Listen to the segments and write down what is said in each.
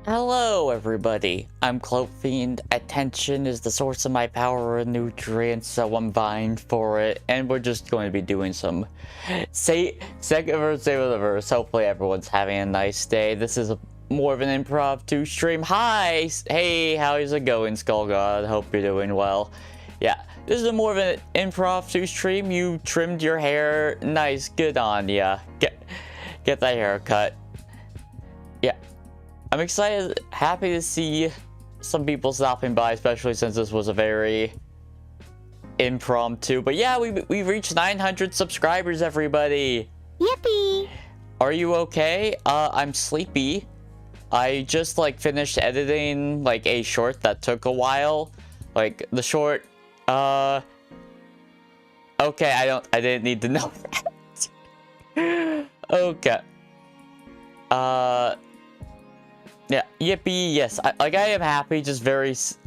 Hello, everybody. I'm Cloakfiend. Attention is the source of my power and nutrients, so I'm vying for it. And we're just going to be doing some second verse, save of the verse. Hopefully, everyone's having a nice day. This is more of an impromptu stream. Hi! Hey, how's it going, Skull God? Hope you're doing well. Yeah, this is more of an impromptu stream. You trimmed your hair. Nice, good on ya. Get that haircut. Yeah. I'm excited, happy to see some people stopping by, especially since this was a very impromptu. But yeah, we've reached 900 subscribers, everybody. Yippee! Are you okay? I'm sleepy. I just finished editing a short that took a while. The short, okay, I didn't need to know that. Okay. Yeah, yippee, yes. I am happy, just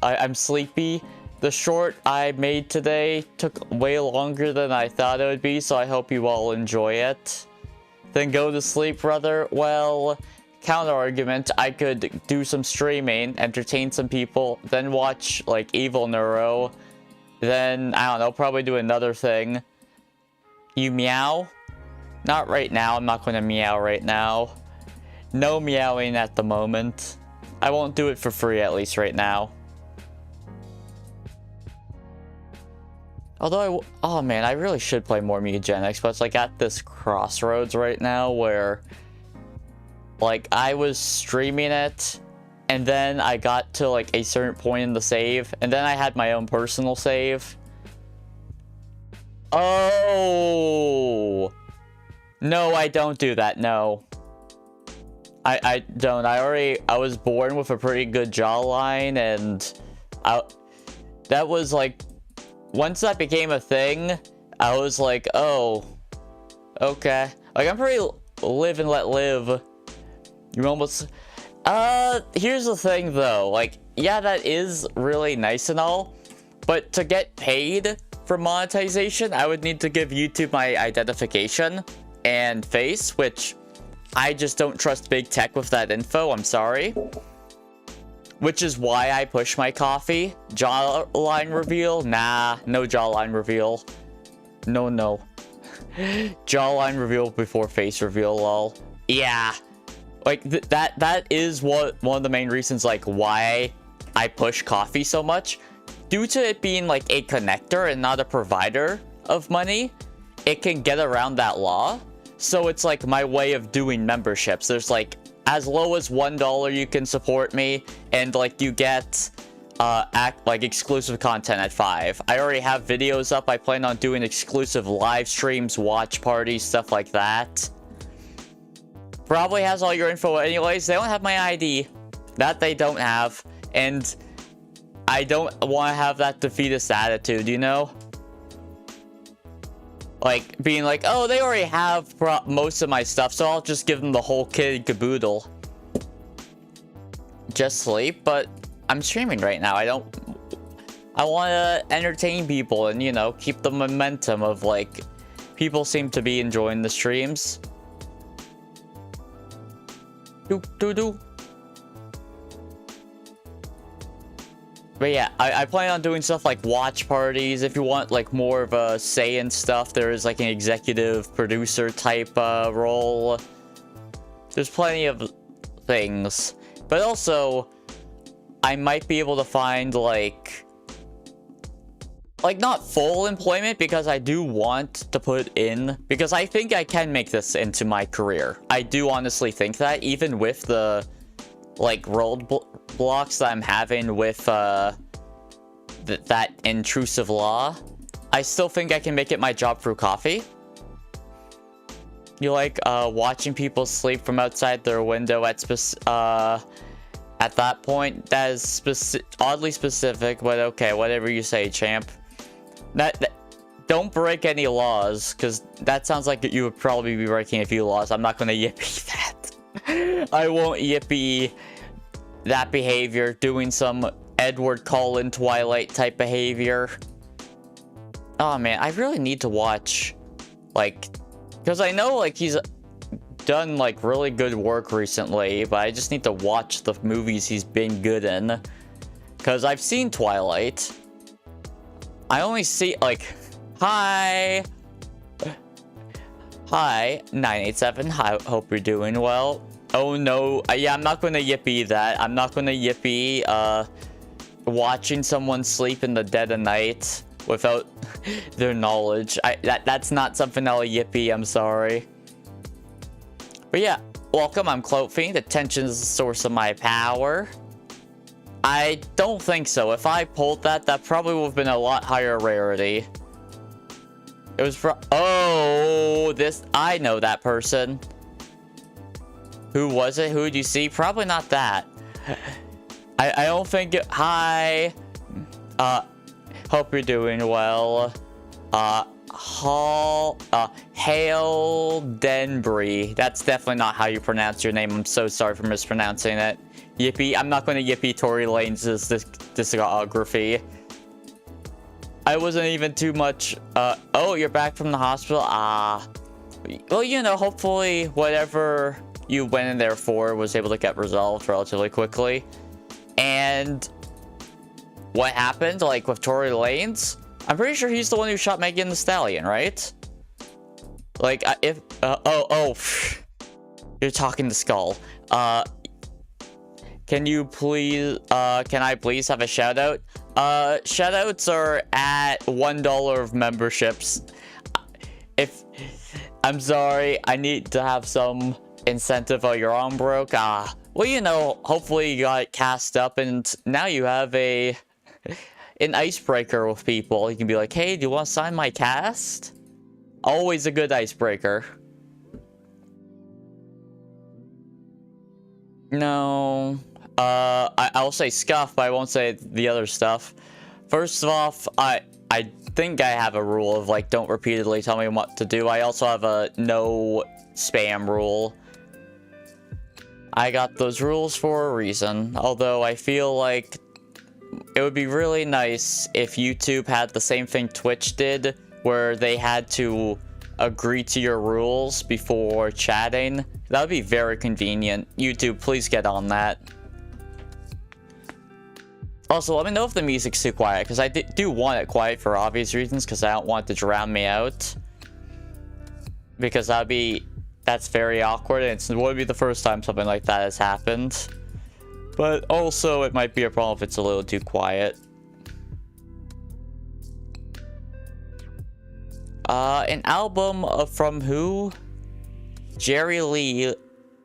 I'm sleepy. The short I made today took way longer than I thought it would be, so I hope you all enjoy it. Then go to sleep, brother. Well, counter argument, I could do some streaming, entertain some people, then watch, Evil Neuro. Then, I don't know, probably do another thing. You meow? Not right now, I'm not going to meow right now. No meowing at the moment. I won't do it for free, at least right now. Although, oh man, I really should play more mutagenics, but it's at this crossroads right now where, I was streaming it, and then I got to, a certain point in the save, and then I had my own personal save. Oh! No, I don't do that, no. I don't. I was born with a pretty good jawline, and that was once that became a thing, I was oh, okay. I'm pretty live and let live. You almost, here's the thing though, yeah, that is really nice and all, but to get paid for monetization, I would need to give YouTube my identification and face, which I just don't trust big tech with that info, I'm sorry. Which is why I push my coffee. Jawline reveal? Nah, no jawline reveal. No. Jawline reveal before face reveal, lol. Yeah. That is one of the main reasons, why I push coffee so much. Due to it being, a connector and not a provider of money, it can get around that law. So it's my way of doing memberships. There's as low as $1 you can support me, and you get exclusive content at $5. I already have videos up. I plan on doing exclusive live streams, watch parties, stuff like that. Probably has all your info anyways. They don't have my ID. That they don't have. And I don't want to have that defeatist attitude, you know? Being oh, they already have most of my stuff, so I'll just give them the whole kit and caboodle. Just sleep, but I'm streaming right now. I want to entertain people and, keep the momentum of, people seem to be enjoying the streams. Do. But yeah, I plan on doing stuff like watch parties. If you want more of a say in stuff, there is an executive producer type role. There's plenty of things. But also, I might be able to find not full employment, because I do want to put in, because I think I can make this into my career. I do honestly think that, even with the roadblocks that I'm having with that intrusive law, I still think I can make it my job through coffee. You watching people sleep from outside their window at that point? That is oddly specific, but okay, whatever you say, champ. That don't break any laws, because that sounds like you would probably be breaking a few laws. I'm not gonna yippee that. I won't yippee that behavior, doing some Edward Cullen Twilight type behavior. Oh man, I really need to watch, because I know he's done like really good work recently, but I just need to watch the movies he's been good in. Because I've seen Twilight. I only see like, hi 987, I hope you're doing well. Oh no, yeah, I'm not gonna yippee that. I'm not gonna yippee watching someone sleep in the dead of night without their knowledge. That's not something I'll yippee, I'm sorry. But yeah, welcome, I'm Clout Fiend. Attention is the source of my power. I don't think so. If I pulled that, that probably would have been a lot higher rarity. It was oh, I know that person. Who was it? Who did you see? Probably not that. I don't think hi. Hope you're doing well. Hail Denbury. That's definitely not how you pronounce your name. I'm so sorry for mispronouncing it. Yippee. I'm not going to yippee Tory Lane's discography. I wasn't even too much. Oh, you're back from the hospital? Well, you know, hopefully whatever you went in there for was able to get resolved relatively quickly. And what happened, like, with Tory Lanez? I'm pretty sure he's the one who shot Megan Thee Stallion, right? Like, you're talking to Skull. Can you please, can I please have a shout out? Shoutouts are at $1 of memberships. I'm sorry, I need to have some incentive while your arm broke. Well, you know, hopefully you got cast up and now you have an icebreaker with people. You can be like, hey, do you want to sign my cast? Always a good icebreaker. No. I'll say scuff, but I won't say the other stuff. First off, I think I have a rule of, like, don't repeatedly tell me what to do. I also have a no spam rule. I got those rules for a reason. Although I feel like it would be really nice if YouTube had the same thing Twitch did, where they had to agree to your rules before chatting. That would be very convenient. YouTube, please get on that. Also, let me know if the music's too quiet, because I do want it quiet for obvious reasons, because I don't want it to drown me out. Because that's very awkward, and it would be the first time something like that has happened. But also, it might be a problem if it's a little too quiet. An album from who? Jerry Lee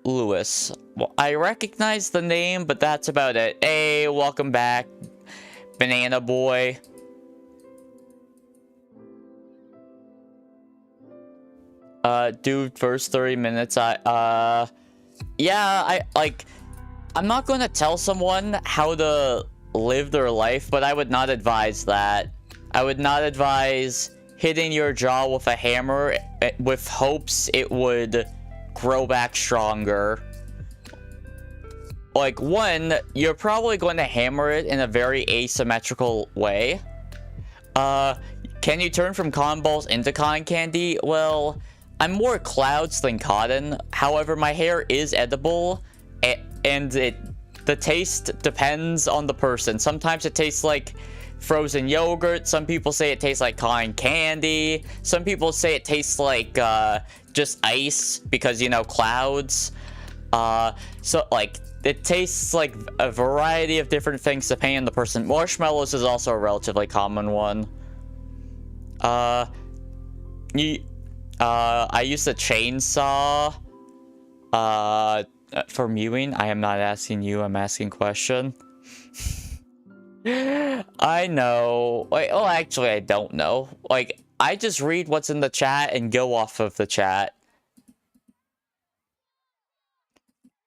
Lewis. Well, I recognize the name, but that's about it. Hey, welcome back, Banana Boy. Dude, first 30 minutes, yeah, I'm not gonna tell someone how to live their life, but I would not advise that. I would not advise hitting your jaw with a hammer with hopes it would grow back stronger. Like, one, you're probably going to hammer it in a very asymmetrical way. Can you turn from cotton balls into cotton candy? Well, I'm more clouds than cotton. However, my hair is edible, and the taste depends on the person. Sometimes it tastes like frozen yogurt. Some people say it tastes like cotton candy. Some people say it tastes like just ice because, you know, clouds. So, like, it tastes like a variety of different things depending on the person. Marshmallows is also a relatively common one. I used a chainsaw for mewing. I am not asking you, I'm asking question. I know. Wait, oh, actually, I don't know. Like, I just read what's in the chat and go off of the chat.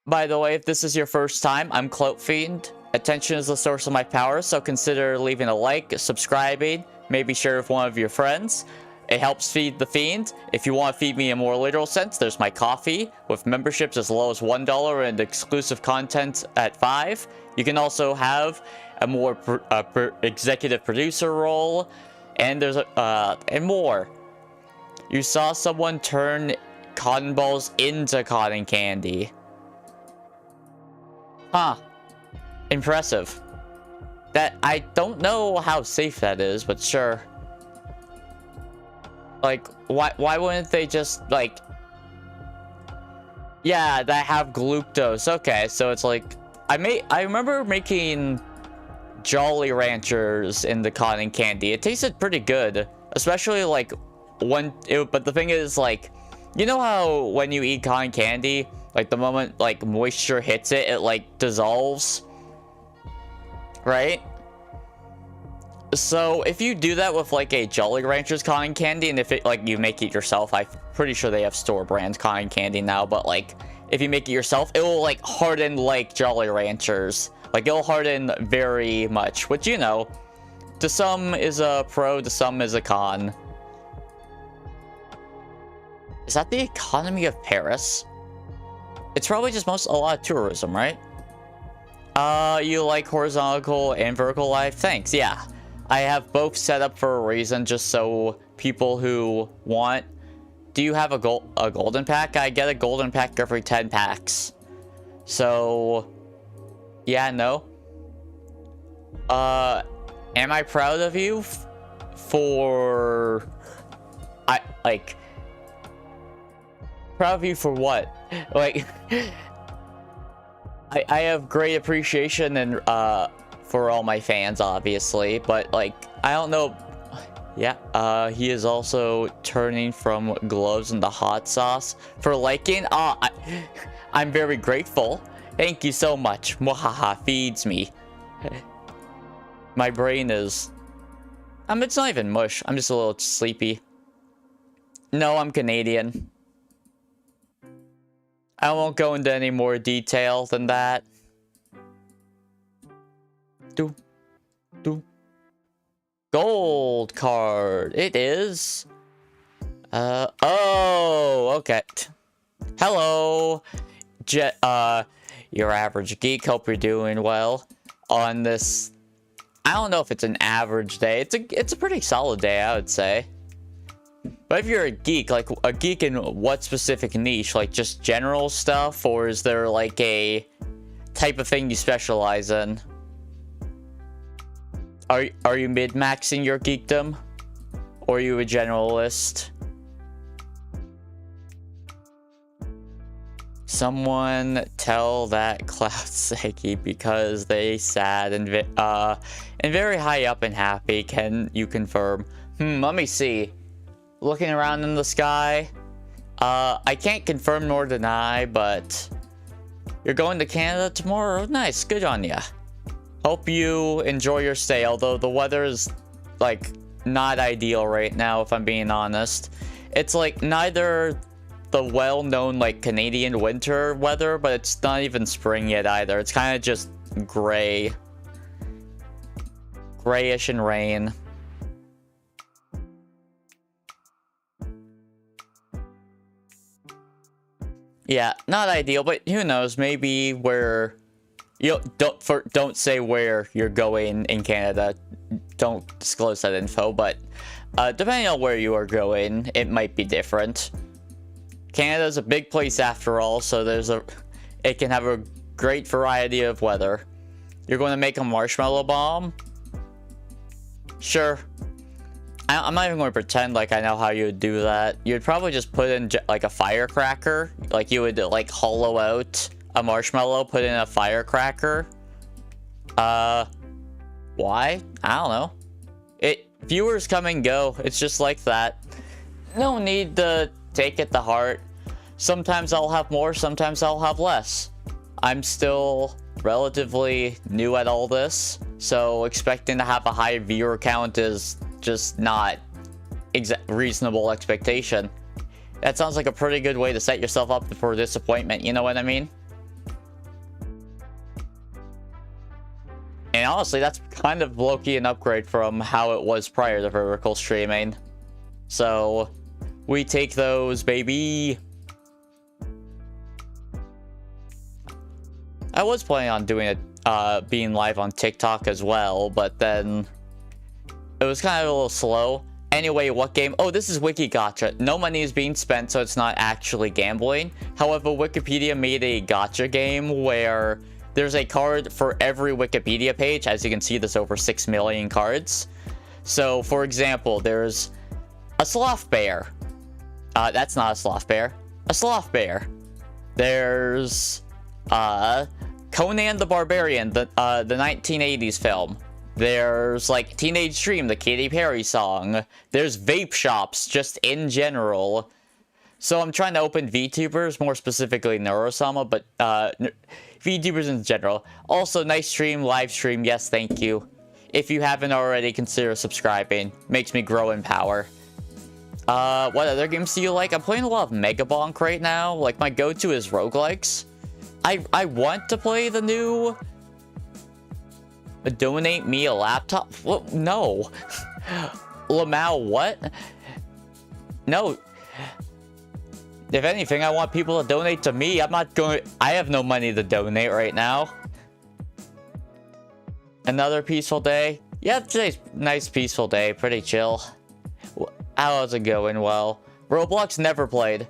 By the way, if this is your first time, I'm Clout Fiend. Attention is the source of my power, so consider leaving a like, subscribing, maybe share with one of your friends. It helps feed the Fiend. If you want to feed me in a more literal sense, there's my coffee, with memberships as low as $1 and exclusive content at $5. You can also have a more executive producer role, and there's and more. You saw someone turn cotton balls into cotton candy. Huh. Impressive. That, I don't know how safe that is, but sure. Like, why wouldn't they just, like... Yeah, that have glucose. Okay, so it's like... I remember making Jolly Ranchers in the cotton candy. It tasted pretty good. Especially, like, but the thing is, like... You know how when you eat cotton candy, like, the moment, like, moisture hits it, it, like, dissolves? Right? So, if you do that with, like, a Jolly Ranchers cotton candy, and if it, like, you make it yourself, I'm pretty sure they have store brand cotton candy now, but, like, if you make it yourself, it will, like, harden like Jolly Ranchers. Like, it'll harden very much, which, you know, to some is a pro, to some is a con. Is that the economy of Paris? It's probably just a lot of tourism, right? You like horizontal and vertical life? Thanks, yeah. I have both set up for a reason, just so people who want... Do you have a golden pack? I get a golden pack every 10 packs. So... Yeah, no. Am I proud of you? For... Proud of you for what? Like... I have great appreciation and, for all my fans, obviously, but, like, I don't know. Yeah, he is also turning from gloves into hot sauce for liking. I'm very grateful. Thank you so much. Mwahaha feeds me. My brain is... it's not even mush. I'm just a little sleepy. No, I'm Canadian. I won't go into any more detail than that. Gold card. It is. Oh, okay. Hello. Your average geek. Hope you're doing well on this. I don't know if it's an average day. It's a pretty solid day, I would say. But if you're a geek, like a geek in what specific niche? Like just general stuff? Or is there like a type of thing you specialize in? Are you mid-maxing your geekdom? Or are you a generalist? Someone tell that Cloud Seki because they sad and very high up and happy. Can you confirm? Let me see. Looking around in the sky. I can't confirm nor deny, but you're going to Canada tomorrow? Nice, good on ya. Hope you enjoy your stay, although the weather is, like, not ideal right now, if I'm being honest. It's, like, neither the well-known, like, Canadian winter weather, but it's not even spring yet either. It's kind of just gray. Grayish and rain. Yeah, not ideal, but who knows? Maybe where you don't say where you're going in Canada. Don't disclose that info, but depending on where you are going, it might be different. Canada's a big place after all, so it can have a great variety of weather. You're going to make a marshmallow bomb? Sure. I'm not even going to pretend like I know how you would do that. You'd probably just put in like a firecracker. Like you would like hollow out a marshmallow, put in a firecracker. Why? I don't know. Viewers come and go. It's just like that. No need to take it to heart. Sometimes I'll have more, sometimes I'll have less. I'm still relatively new at all this, so expecting to have a high viewer count is just not reasonable expectation. That sounds like a pretty good way to set yourself up for disappointment, you know what I mean? And honestly, that's kind of low-key an upgrade from how it was prior to vertical streaming. So, we take those, baby! I was planning on doing it, being live on TikTok as well, but then it was kind of a little slow. Anyway, what game? Oh, this is WIKI GACHA. No money is being spent, so it's not actually gambling. However, Wikipedia made a GACHA game where there's a card for every Wikipedia page. As you can see, there's over 6 million cards. So, for example, there's a sloth bear. That's not a sloth bear. A sloth bear. There's Conan the Barbarian, the 1980s film. There's like Teenage Dream, the Katy Perry song. There's vape shops just in general. So I'm trying to open VTubers, more specifically Neurosama, but VTubers in general. Also, nice stream, live stream. Yes, thank you. If you haven't already, consider subscribing. Makes me grow in power. What other games do you like? I'm playing a lot of Mega Bonk right now. Like, my go-to is roguelikes. I want to play the new... Donate me a laptop? Well, no. Lamau, what? No. If anything, I want people to donate to me. I'm not going... I have no money to donate right now. Another peaceful day? Yeah, today's a nice peaceful day. Pretty chill. How's it going? Well, Roblox never played.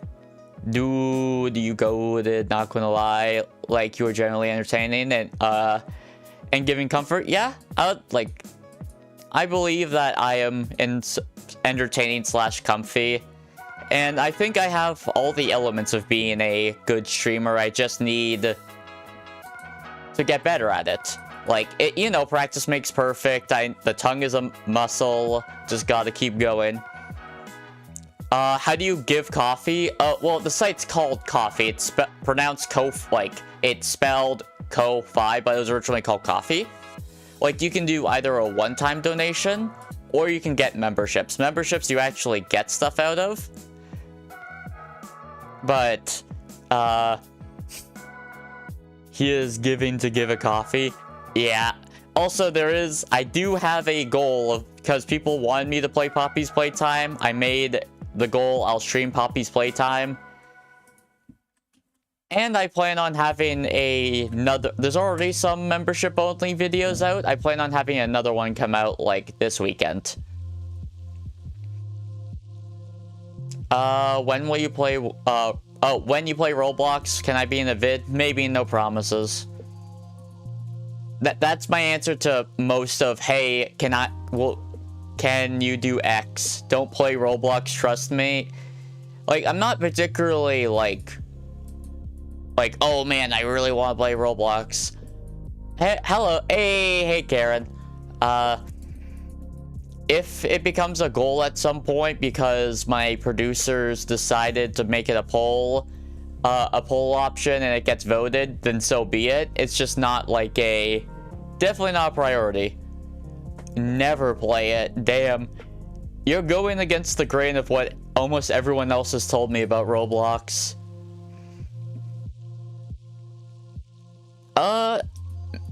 Do you go to, not gonna lie, like, you were generally entertaining and giving comfort? Yeah, I believe that I am entertaining / comfy, and I think I have all the elements of being a good streamer. I just need to get better at it. Like, you know, practice makes perfect. The tongue is a muscle. Just gotta keep going. How do you give coffee? Well, the site's called Coffee. It's pronounced it's spelled Ko-Fi, but it was originally called Coffee. Like, you can do either a one-time donation, or you can get memberships. Memberships you actually get stuff out of. But, he is giving to give a coffee. Yeah. Also, I do have a goal of, because people wanted me to play Poppy's Playtime, I made the goal, I'll stream Poppy's Playtime. And I plan on having there's already some membership-only videos out. I plan on having another one come out, like, this weekend. When will you play, when you play Roblox, can I be in a vid? Maybe, no promises. That's my answer to most of, hey, can you do X? Don't play Roblox, trust me. Like, I'm not particularly, like, oh man, I really want to play Roblox. Hey, hello, hey Karen. If it becomes a goal at some point because my producers decided to make it a poll option and it gets voted, then so be it. It's just not like definitely not a priority. Never play it. Damn. You're going against the grain of what almost everyone else has told me about Roblox.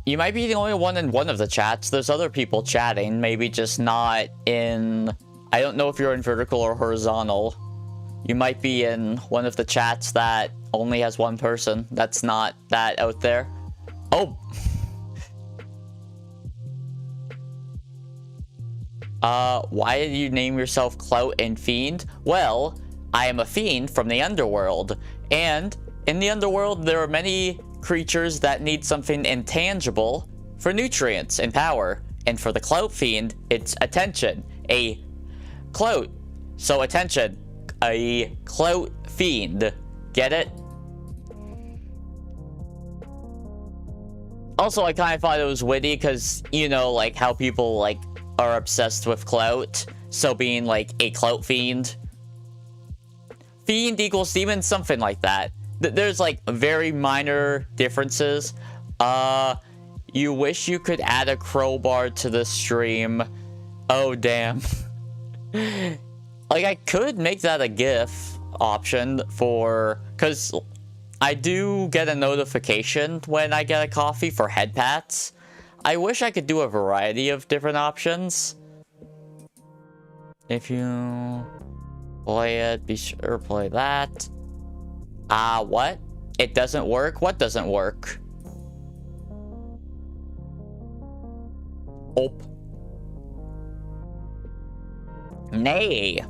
You might be the only one in one of the chats. There's other people chatting, maybe just not in... I don't know if you're in vertical or horizontal. You might be in one of the chats that only has one person. That's not that out there. Oh! Why did you name yourself Clout and Fiend? Well, I am a fiend from the underworld, and in the underworld there are many creatures that need something intangible for nutrients and power, and for the Clout Fiend, it's attention. A clout. So attention. A Clout Fiend. Get it? Also, I kind of thought it was witty because, you know, like how people, like, are obsessed with clout. So being, like, a Clout Fiend. Fiend equals demon, something like that. There's, like, very minor differences. You wish you could add a crowbar to the stream. Oh, damn. Like, I could make that a GIF option for... Because I do get a notification when I get a coffee for head pats. I wish I could do a variety of different options. If you play it, be sure to play that. What? It doesn't work? What doesn't work? Oh. Nay.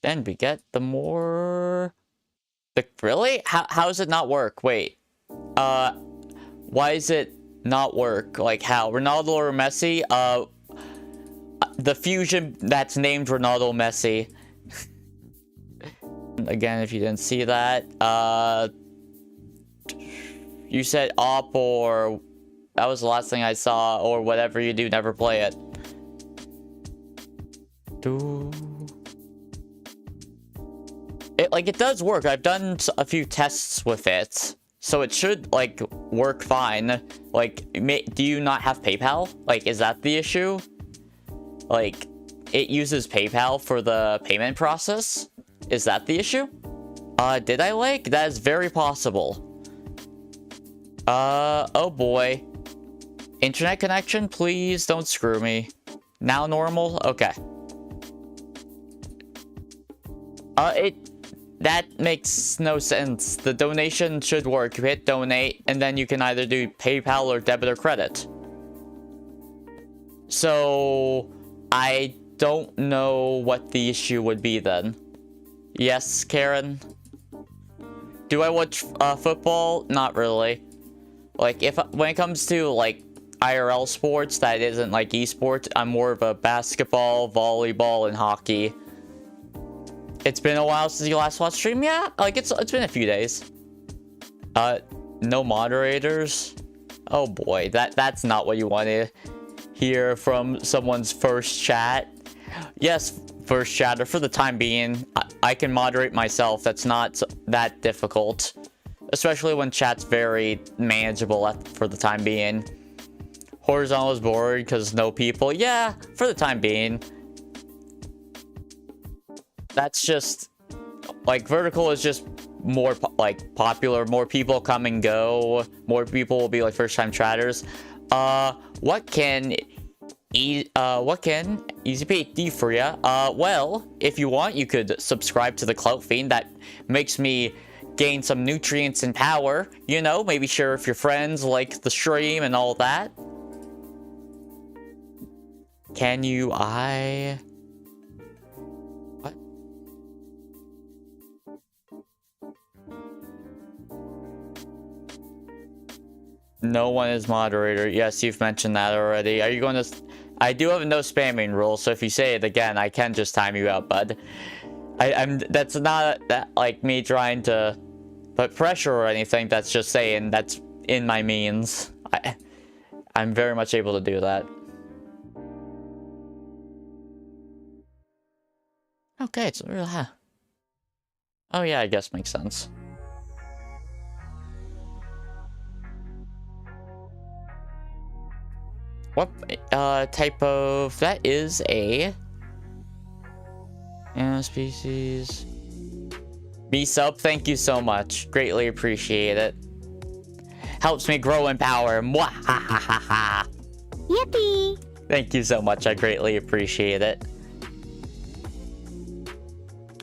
Then we get the more... Really? How does it not work? Wait. Why is it not work? Like, how? Ronaldo or Messi? The fusion that's named Ronaldo Messi. Again, if you didn't see that. You said op or... That was the last thing I saw, or whatever you do, never play it. It does work. I've done a few tests with it, so it should, like, work fine. Like, do you not have PayPal? Like, is that the issue? Like, it uses PayPal for the payment process? Is that the issue? Did I like? That is very possible. Oh boy. Internet connection, please don't screw me. Now normal? Okay. That makes no sense. The donation should work. You hit donate, and then you can either do PayPal or debit or credit. So, I don't know what the issue would be then. Yes, Karen? Do I watch football? Not really. Like, when it comes to, like, IRL sports that isn't, like, esports, I'm more of a basketball, volleyball, and hockey. It's been a while since you last watched stream? Yeah, like, it's been a few days. No moderators? Oh boy, that's not what you want to hear from someone's first chat. Yes, first chatter, for the time being. I can moderate myself. That's not that difficult. Especially when chat's very manageable for the time being. Horizontal is bored because no people. Yeah, for the time being. That's just... Like, vertical is just more, popular. More people come and go. More people will be, like, first-time chatters. What can EasyPay do for you? Well, if you want, you could subscribe to the Clout Fiend. That makes me gain some nutrients and power. You know, maybe share with your friends, like the stream and all that. Can you, What? No one is moderator. Yes, you've mentioned that already. Are you going to... I do have a no spamming rule, so if you say it again, I can just time you out, bud. That's not like me trying to put pressure or anything. That's just saying that's in my means. I'm very much able to do that. Okay, it's real. Oh yeah, I guess makes sense. What type of... That is a... species... B-sub, thank you so much. Greatly appreciate it. Helps me grow in power. Mwahahaha. Yippee! Thank you so much, I greatly appreciate it.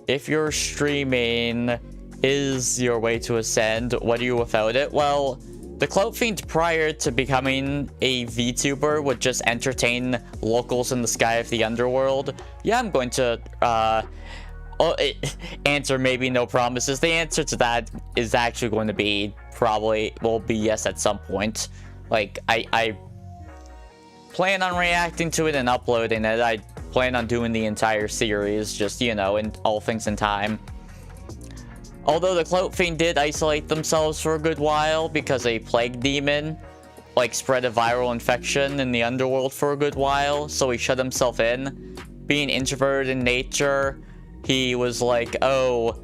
If your streaming is your way to ascend, what do you without it? Well... The Clout Fiend, prior to becoming a VTuber, would just entertain locals in the sky of the underworld. Yeah, I'm going to, answer maybe no promises. The answer to that is actually going to be will be yes at some point. Like, I plan on reacting to it and uploading it. I plan on doing the entire series, just, you know, in all things in time. Although the Clout Fiend did isolate themselves for a good while because a plague demon, like, spread a viral infection in the underworld for a good while, so he shut himself in. Being introverted in nature, he was like, oh,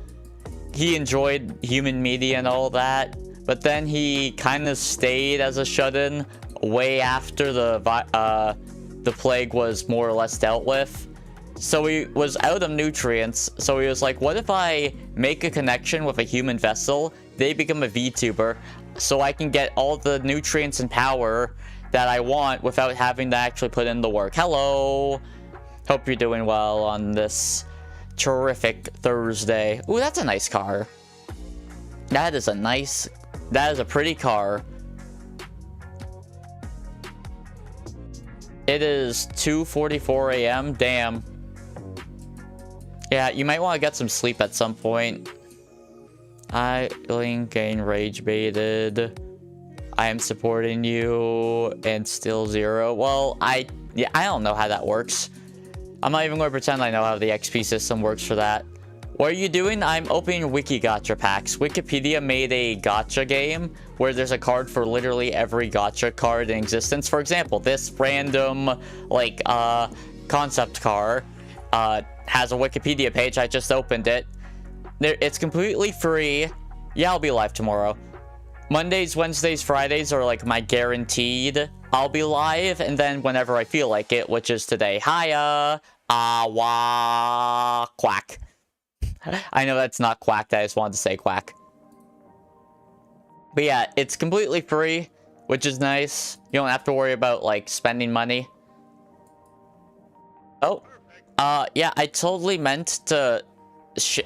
he enjoyed human media and all that, but then he kind of stayed as a shut-in way after the plague was more or less dealt with. So he was out of nutrients, so he was like, what if I make a connection with a human vessel, they become a VTuber, so I can get all the nutrients and power that I want without having to actually put in the work. Hello! Hope you're doing well on this terrific Thursday. Ooh, that's a nice car. That is a nice That is a pretty car. It is 2:44 a.m. Damn. Yeah, you might want to get some sleep at some point. I link gain rage baited. I am supporting you and still 0. Well, I don't know how that works. I'm not even going to pretend I know how the XP system works for that. What are you doing? I'm opening WIKI gacha packs. Wikipedia made a gacha game where there's a card for literally every gacha card in existence. For example, this random, like, concept car has a Wikipedia page. I just opened it. It's completely free. Yeah, I'll be live tomorrow. Mondays, Wednesdays, Fridays are like my guaranteed I'll be live, and then whenever I feel like it, which is today. Hiya, quack. I know that's not quack, I just wanted to say quack. But yeah, it's completely free, which is nice. You don't have to worry about, like, spending money. Oh, yeah, I totally meant to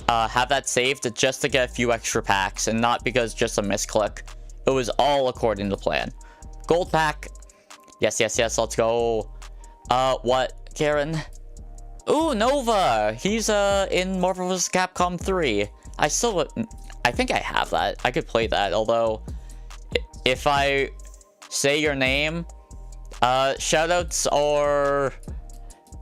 have that saved just to get a few extra packs, and not because just a misclick. It was all according to plan. Gold pack. Yes, yes, yes, let's go. What, Karen? Ooh, Nova! He's, in Marvel vs. Capcom 3. I think I have that. I could play that, although, if I say your name, shoutouts are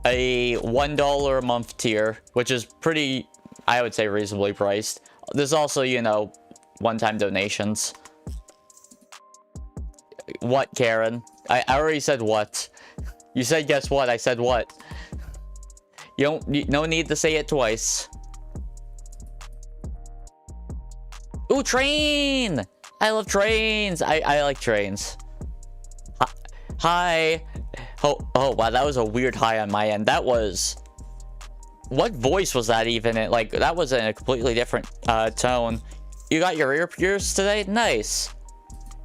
a $1 a month tier, which is pretty, I would say, reasonably priced. There's also, you know, one-time donations. What, Karen? I already said what. You said guess what? I said what? No need to say it twice. Ooh, train! I love trains! I like trains. Hi! Oh, wow, that was a weird hi on my end. That was... What voice was that even? Like, that was in a completely different tone. You got your ear pierced today? Nice.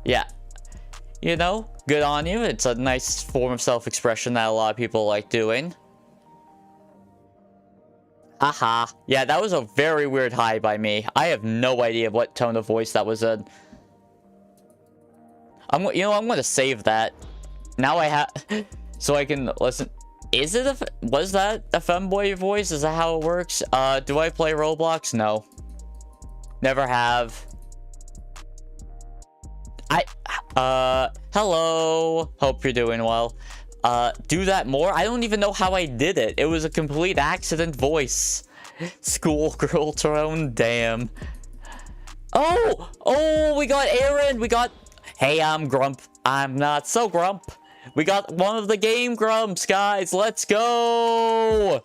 Yeah. You know, good on you. It's a nice form of self-expression that a lot of people like doing. Haha. Yeah, that was a very weird hi by me. I have no idea what tone of voice that was in. I'm going to save that. Now I have... So I can listen... Was that a femboy voice? Is that how it works? Do I play Roblox? No. Never have. Hello. Hope you're doing well. Do that more? I don't even know how I did it. It was a complete accident voice. Schoolgirl tone, damn. Oh, we got Aaron. We got... Hey, I'm Grump. I'm not so Grump. We got one of the game grumps, guys. Let's go.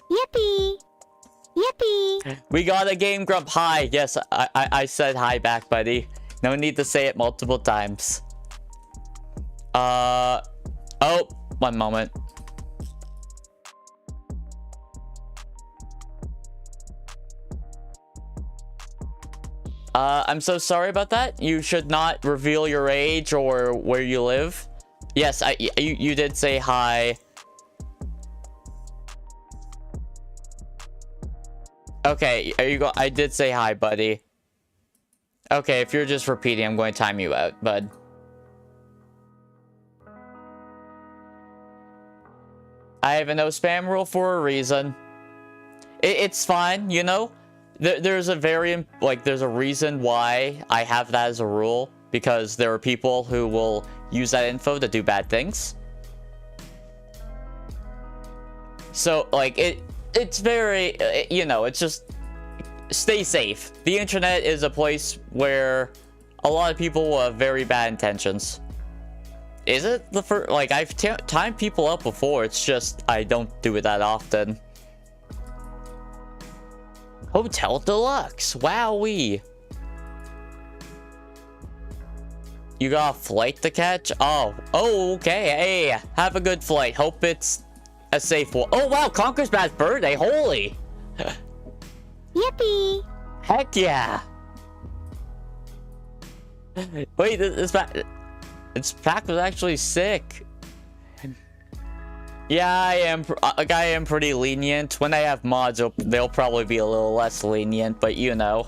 Yippee. Yippee. We got a game grump. Hi. Yes, I said hi back, buddy. No need to say it multiple times. Oh, one moment. I'm so sorry about that. You should not reveal your age or where you live. Yes, you did say hi. Okay, I did say hi, buddy. Okay, if you're just repeating, I'm going to time you out, bud. I have a no spam rule for a reason. It's fine, you know? There's a reason why I have that as a rule. Because there are people who will use that info to do bad things. So, like, it's very, you know, it's just... Stay safe. The internet is a place where a lot of people will have very bad intentions. Is it the first... Like, I've timed people up before. It's just, I don't do it that often. Hotel Deluxe. Wowee. You got a flight to catch? Oh, okay. Hey, have a good flight. Hope it's a safe one. Oh, wow. Conker's Bad's birthday. Holy. Yippee. Heck yeah. Wait, this pack was actually sick. Yeah, I am pretty lenient. When I have mods, they'll probably be a little less lenient, but you know.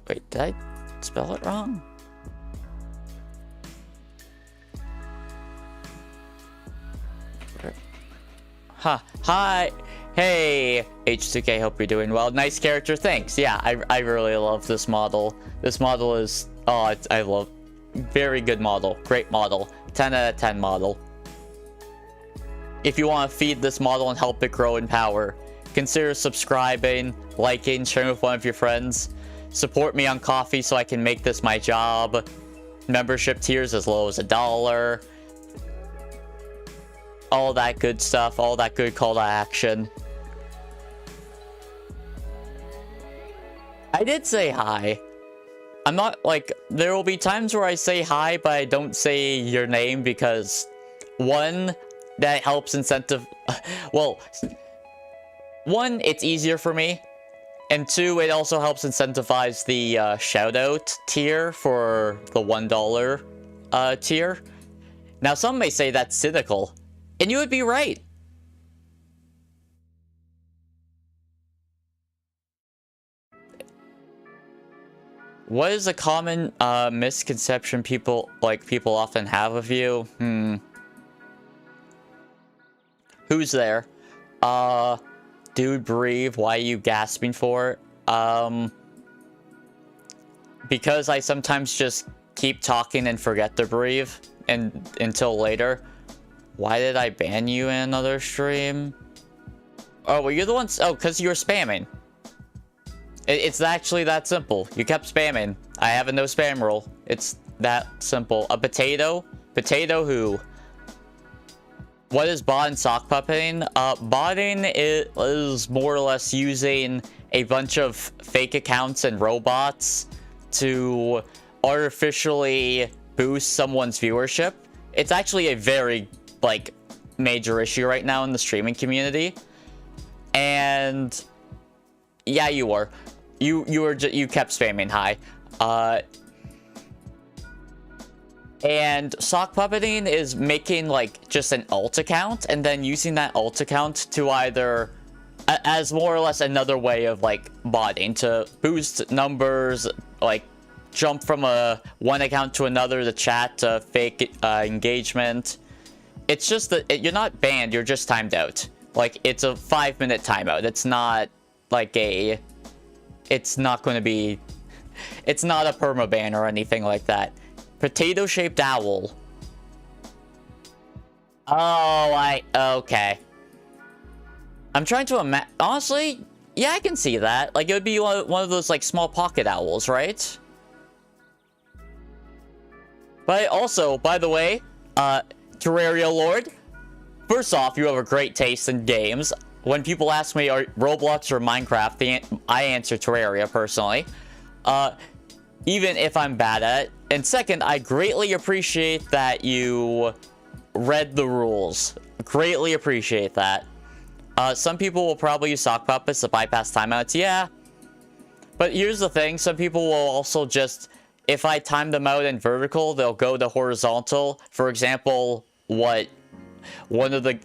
Wait, did I spell it wrong? Huh. Hi. Hey, H2K, hope you're doing well. Nice character, thanks. Yeah, I really love this model. This model is... Oh, I love... Very good model. Great model. 10 out of 10 model. If you want to feed this model and help it grow in power, consider subscribing, liking, sharing with one of your friends. Support me on Coffee so I can make this my job. Membership tiers as low as $1. All that good stuff. All that good call to action. I did say hi. I'm not, like, there will be times where I say hi, but I don't say your name because, one, that helps incentive... Well, one, it's easier for me. And two, it also helps incentivize the shoutout tier for the $1 tier. Now, some may say that's cynical. And you would be right. What is a common misconception people often have of you? Who's there? Dude, breathe. Why are you gasping for it? Because I sometimes just keep talking and forget to breathe until later. Why did I ban you in another stream? Oh, well, you're the ones... Oh, because you were spamming. It's actually that simple. You kept spamming. I have a no spam rule. It's that simple. A potato? Potato who? What is bot and sock puppeting? Botting is more or less using a bunch of fake accounts and robots to artificially boost someone's viewership. It's actually a very, like, major issue right now in the streaming community. And yeah, you were. You kept spamming hi. And sock puppeting is making, like, just an alt account and then using that alt account to either as more or less another way of, like, botting to boost numbers, like jump from one account to another to chat to fake engagement. It's just that you're not banned, you're just timed out. Like, it's a 5-minute timeout. It's not like it's not going to be... It's not a permaban or anything like that. Potato-shaped owl. Oh, okay. I'm trying to imagine... Honestly, yeah, I can see that. Like, it would be one of those, like, small pocket owls, right? But also, by the way, Terraria Lord, first off, you have a great taste in games. When people ask me, are Roblox or Minecraft, I answer Terraria, personally. Even if I'm bad at it. And second, I greatly appreciate that you read the rules. Greatly appreciate that. Some people will probably use sock puppets to bypass timeouts, yeah. But here's the thing, some people will also just, if I time them out in vertical, they'll go to horizontal. For example, one of the...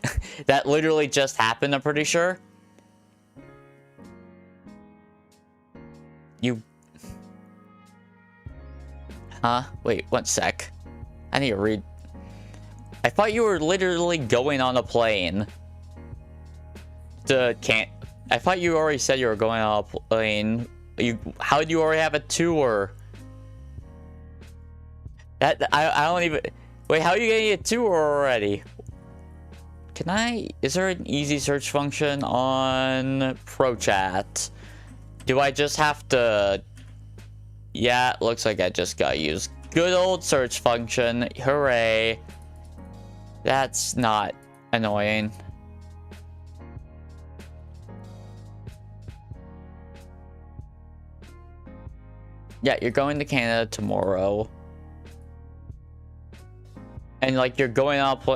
that literally just happened, I'm pretty sure. You... Huh? Wait, 1 sec. I need to read... I thought you were literally going on a plane. I thought you already said you were going on a plane. How did you already have a tour? I don't even... Wait, how are you getting a tour already? Is there an easy search function on ProChat? Do I just have to... Yeah, it looks like I just gotta use good old search function. Hooray. That's not annoying. Yeah, you're going to Canada tomorrow. And, like, you're going up,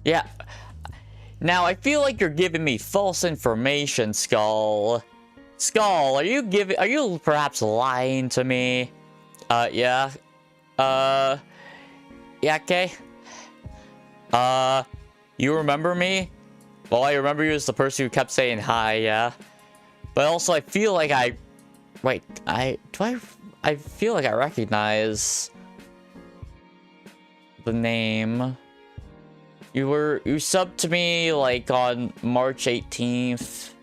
yeah. Now, I feel like you're giving me false information, Skull. Skull, are you perhaps lying to me? Yeah. Yeah, okay. You remember me? Well, I remember you as the person who kept saying hi, yeah. But also, I feel like I... Wait, I feel like I recognize the name. You subbed to me, like, on March 18th.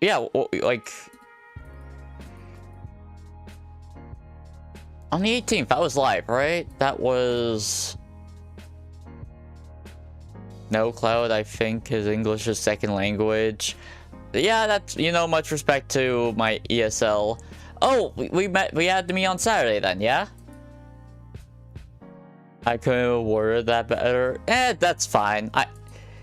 Yeah, like... On the 18th, that was live, right? That was... No Cloud, I think, is English's second language. Yeah, that's, you know, much respect to my ESL. Oh, we had me on Saturday then, yeah? I couldn't have worded that better. That's fine.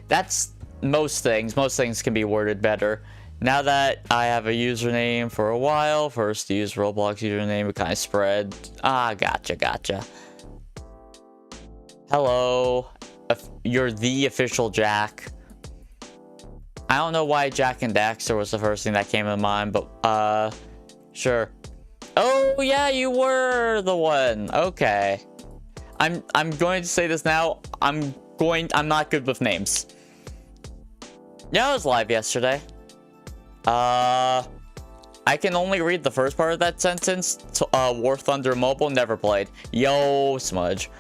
That's most things. Most things can be worded better. Now that I have a username for a while, first use Roblox username, it kind of spread. Gotcha. Hello. You're the official Jack. I don't know why Jack and Daxter was the first thing that came to mind, but, sure. Oh, yeah, you were the one. Okay. I'm going to say this now. I'm not good with names. Yeah, I was live yesterday. I can only read the first part of that sentence. War Thunder Mobile, never played. Yo, Smudge.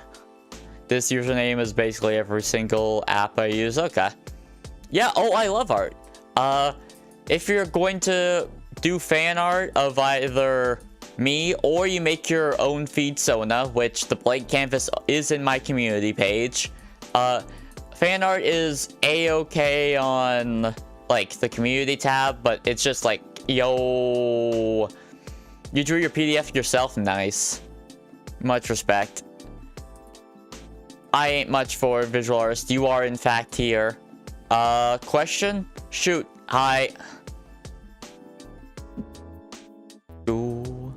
This username is basically every single app I use. Okay. Yeah, oh, I love art. If you're going to do fan art of either me or you make your own feed Sona, which the blank canvas is in my community page, fan art is a-okay on, like, the community tab, but it's just like, yo, you drew your PDF yourself? Nice. Much respect. I ain't much for visual artists. You are, in fact, here. Question? Shoot. Hi. Ooh.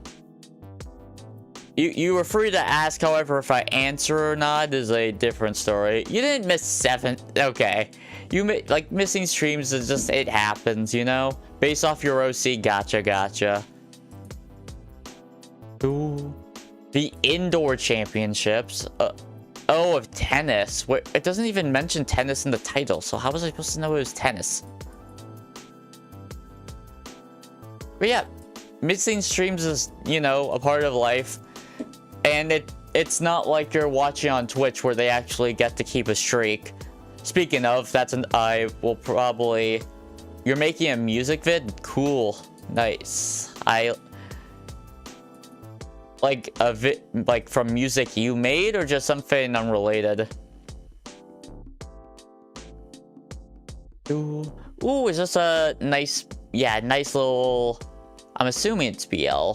You were free to ask, however, if I answer or not is a different story. You didn't miss 7. Okay. Like, missing streams is just, it happens, you know? Based off your OC, gotcha. Ooh. The indoor championships. Oh, of tennis. Wait, it doesn't even mention tennis in the title, so how was I supposed to know it was tennis? But yeah, missing streams is, you know, a part of life. And it's not like you're watching on Twitch where they actually get to keep a streak. Speaking of, I will probably... You're making a music vid? Cool. Nice. Like a like from music you made or just something unrelated? Ooh, is this a nice, yeah, nice little, I'm assuming it's BL.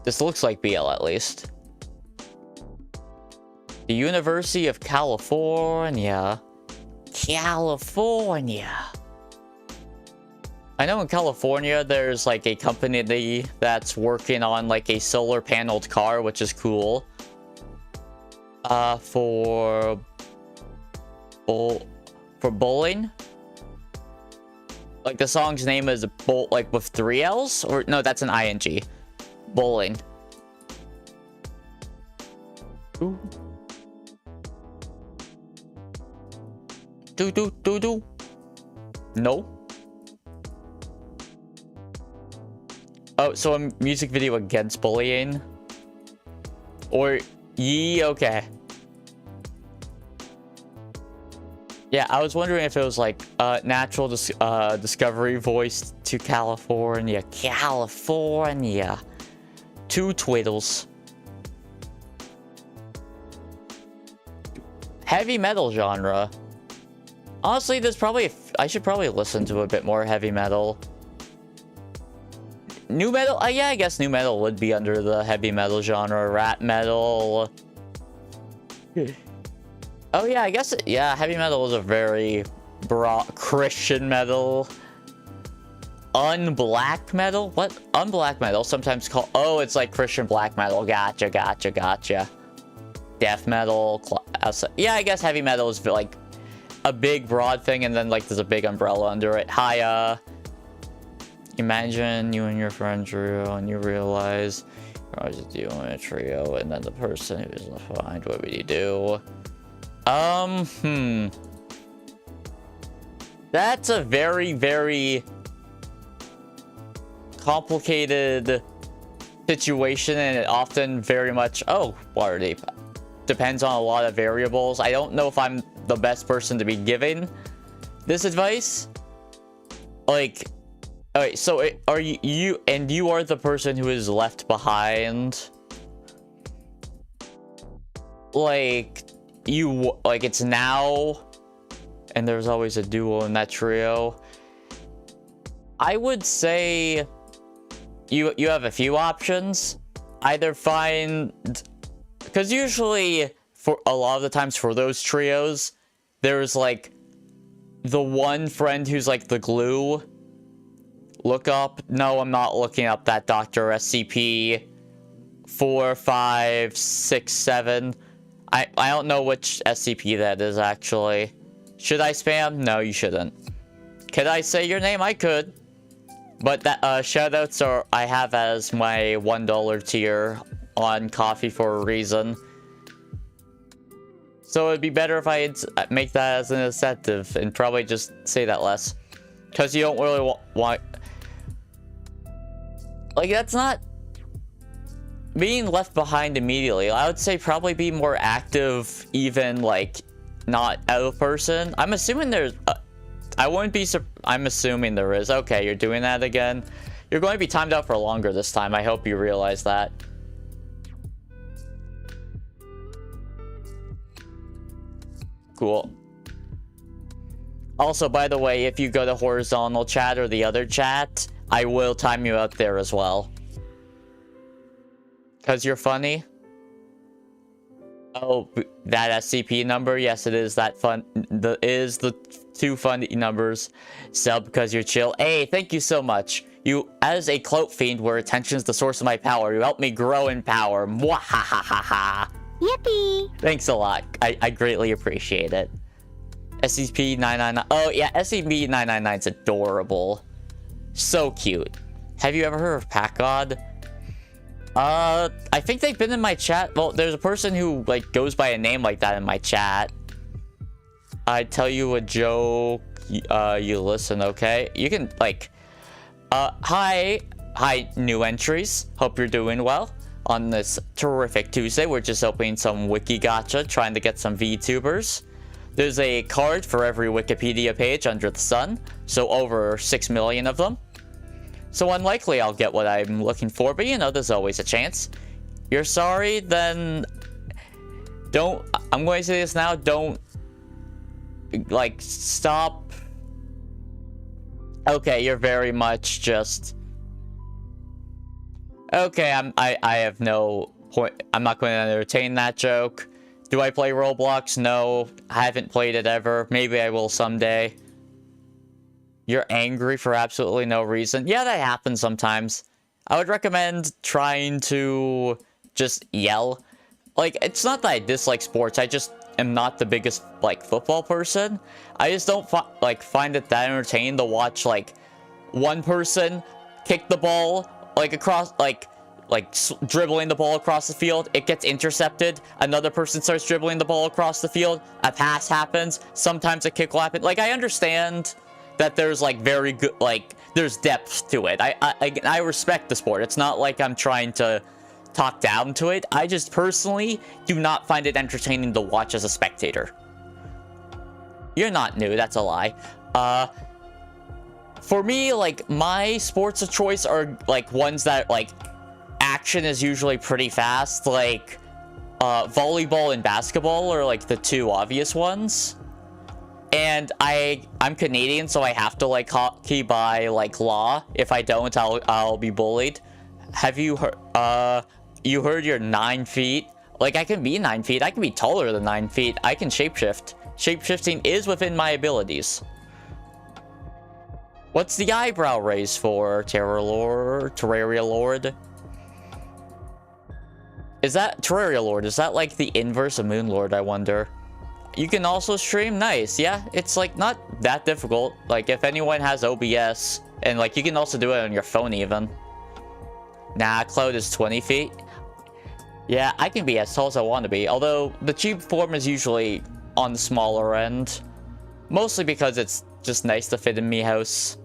This looks like BL at least. The University of California. I know in California, there's like a company that's working on like a solar paneled car, which is cool. For bowling. Like the song's name is like with 3 L's, or no, that's an ing. Bowling. Ooh. Do. No. Oh, so a music video against bullying? Or, okay. Yeah, I was wondering if it was like, natural discovery voice to California. Two twiddles. Heavy metal genre. Honestly, there's probably, I should probably listen to a bit more heavy metal. New metal? Yeah, I guess new metal would be under the heavy metal genre. Rap metal. Oh yeah, I guess, yeah, heavy metal is a very broad... Christian metal. Unblack metal? What? Unblack metal, sometimes called... Oh, it's like Christian black metal. Gotcha. Death metal. Yeah, I guess heavy metal is like a big broad thing, and then like there's a big umbrella under it. Hi, imagine you and your friend Drew and you realize I was doing a trio, and then the person who is left behind, what would you do? That's a very, very complicated situation, and it often very much, oh, water deep, depends on a lot of variables. I don't know if I'm the best person to be giving this advice. Like, alright, so are you are the person who is left behind? Like, it's now, and there's always a duo in that trio. I would say you have a few options. Either find, because usually for a lot of the times for those trios, there's like the one friend who's like the glue. Look up, no, I'm not looking up that Dr. SCP 4, 5, 6, 7. I don't know which SCP that is actually. Should I spam? No, you shouldn't. Could I say your name? I could. But that shoutouts are I have as my $1 tier on Coffee for a reason. So it'd be better if I make that as an incentive and probably just say that less. Because you don't really want... Like, that's not... Being left behind immediately. I would say probably be more active, even, like, not out of person. I'm assuming there's... I wouldn't be... I'm assuming there is. Okay, you're doing that again. You're going to be timed out for longer this time. I hope you realize that. Cool. Also, by the way, if you go to horizontal chat or the other chat, I will time you out there as well. Because you're funny. Oh, that SCP number? Yes, it is that fun. The two funny numbers. Sub because you're chill. Hey, thank you so much. You, as a clout fiend where attention is the source of my power, you helped me grow in power. Mwahahaha. Yippee! Thanks a lot. I greatly appreciate it. SCP-999. Oh, yeah, SCP-999 is adorable. So cute. Have you ever heard of PackGod? I think they've been in my chat. Well, there's a person who, like, goes by a name like that in my chat. I tell you a joke, you listen, okay? You can, like, hi, new entries. Hope you're doing well. On this terrific Tuesday, we're just opening some WIKI GACHA, trying to get some VTubers. There's a card for every Wikipedia page under the sun, so over 6 million of them. So unlikely I'll get what I'm looking for, but you know, there's always a chance. You're sorry, then don't, I'm going to say this now, don't, like, stop. Okay, you're very much just, okay, I have no point, I'm not going to entertain that joke. Do I play Roblox? No, I haven't played it ever. Maybe I will someday. You're angry for absolutely no reason. Yeah, that happens sometimes. I would recommend trying to just yell. Like, it's not that I dislike sports. I just am not the biggest, like, football person. I just don't, find it that entertaining to watch, like, one person kick the ball, like, across, like dribbling the ball across the field. It gets intercepted. Another person starts dribbling the ball across the field. A pass happens. Sometimes a kick will happen. Like, I understand that there's, like, very good, like, there's depth to it. I respect the sport. It's not like I'm trying to talk down to it. I just personally do not find it entertaining to watch as a spectator. You're not new. That's a lie. For me, like, my sports of choice are, like, ones that, like, action is usually pretty fast. Like, volleyball and basketball are, like, the two obvious ones. And I'm Canadian, so I have to, like, hockey by, like, law. If I don't, I'll be bullied. Have you heard, you heard you're 9 feet? Like, I can be 9 feet. I can be taller than 9 feet. I can shapeshift. Shapeshifting is within my abilities. What's the eyebrow raise for, Terraria Lord? Is that Terraria Lord? Is that, like, the inverse of Moon Lord, I wonder? You can also stream. Nice. Yeah, it's, like, not that difficult. Like, if anyone has OBS, and, like, you can also do it on your phone even. Nah, Cloud is 20 feet. Yeah, I can be as tall as I want to be. Although, the cheap form is usually on the smaller end. Mostly because it's just nice to fit in me house.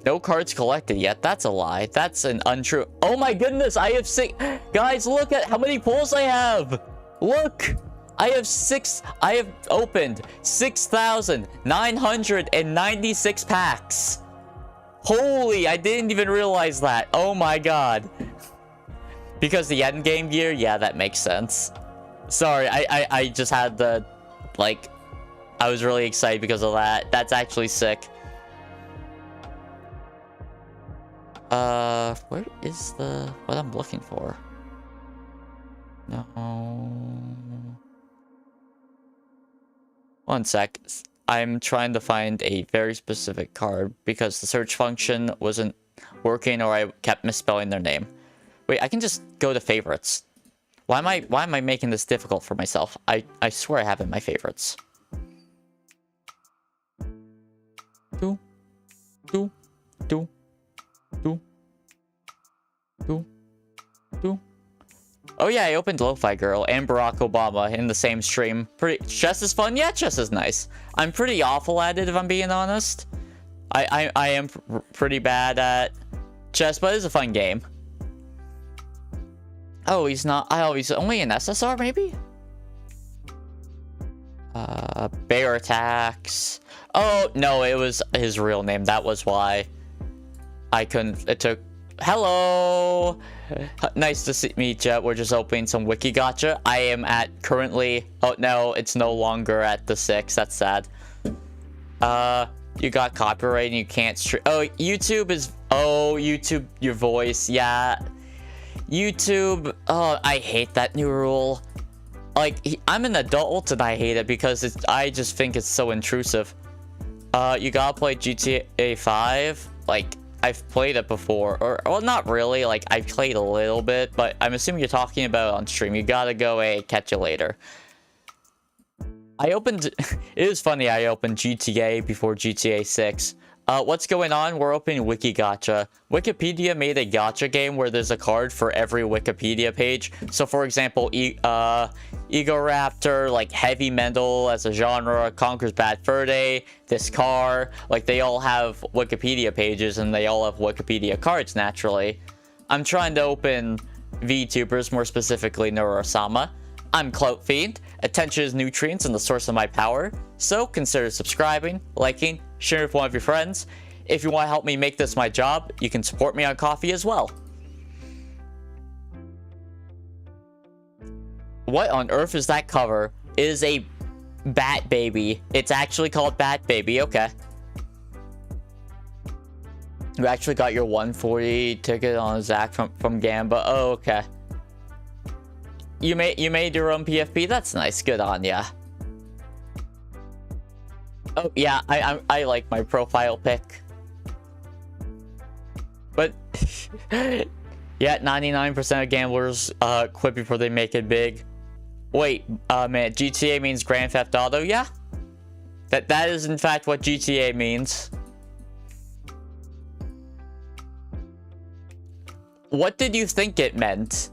No cards collected yet. That's a lie. That's an untrue. Oh my goodness, I have 6. Guys, look at how many pulls I have. Look. I have opened 6,996 packs. Holy, I didn't even realize that. Oh my god. Because the end game gear, yeah, that makes sense. Sorry, I just had the, like, I was really excited because of that. That's actually sick. Where is what I'm looking for? No. One sec. I'm trying to find a very specific card because the search function wasn't working or I kept misspelling their name. Wait, I can just go to favorites. Why am I making this difficult for myself? I swear I have it in my favorites. Do. Oh yeah, I opened Lo-Fi Girl and Barack Obama in the same stream. Chess is fun? Yeah, chess is nice. I'm pretty awful at it if I'm being honest. I am pretty bad at chess, but it's a fun game. Oh, he's not. Oh, he's only an SSR maybe? Bear attacks. Oh, no, it was his real name. That was why I couldn't. It took. Hello. Nice to meet you. We're just opening some WIKI GACHA. I am at currently. Oh, no, it's no longer at the 6. That's sad. You got copyright and you can't stream. Oh, YouTube is. Oh, YouTube, your voice. Yeah. YouTube. Oh, I hate that new rule. Like, I'm an adult and I hate it because I just think it's so intrusive. You gotta play GTA 5. Like, I've played it before. Or, well, not really. Like, I've played a little bit. But I'm assuming you're talking about it on stream. You gotta go, hey, catch you later. I opened... It is funny I opened GTA before GTA 6. What's going on? We're opening WIKI GACHA. Wikipedia made a gacha game where there's a card for every Wikipedia page. So, for example, Egoraptor, like Heavy Metal as a genre, Conquers Bad Fur Day, this car. Like, they all have Wikipedia pages and they all have Wikipedia cards, naturally. I'm trying to open VTubers, more specifically Neuro-sama. I'm Clout Fiend. Attention is nutrients and the source of my power. So consider subscribing, liking, sharing with one of your friends. If you want to help me make this my job, you can support me on Coffee as well. What on earth is that cover? It is a Bat Baby. It's actually called Bat Baby. Okay. You actually got your 140 ticket on Zach from Gamba. Oh, okay. You made your own PFP? That's nice. Good on ya. Oh, yeah, I like my profile pic. But, yeah, 99% of gamblers quit before they make it big. Wait, man, GTA means Grand Theft Auto? Yeah. That is, in fact, what GTA means. What did you think it meant?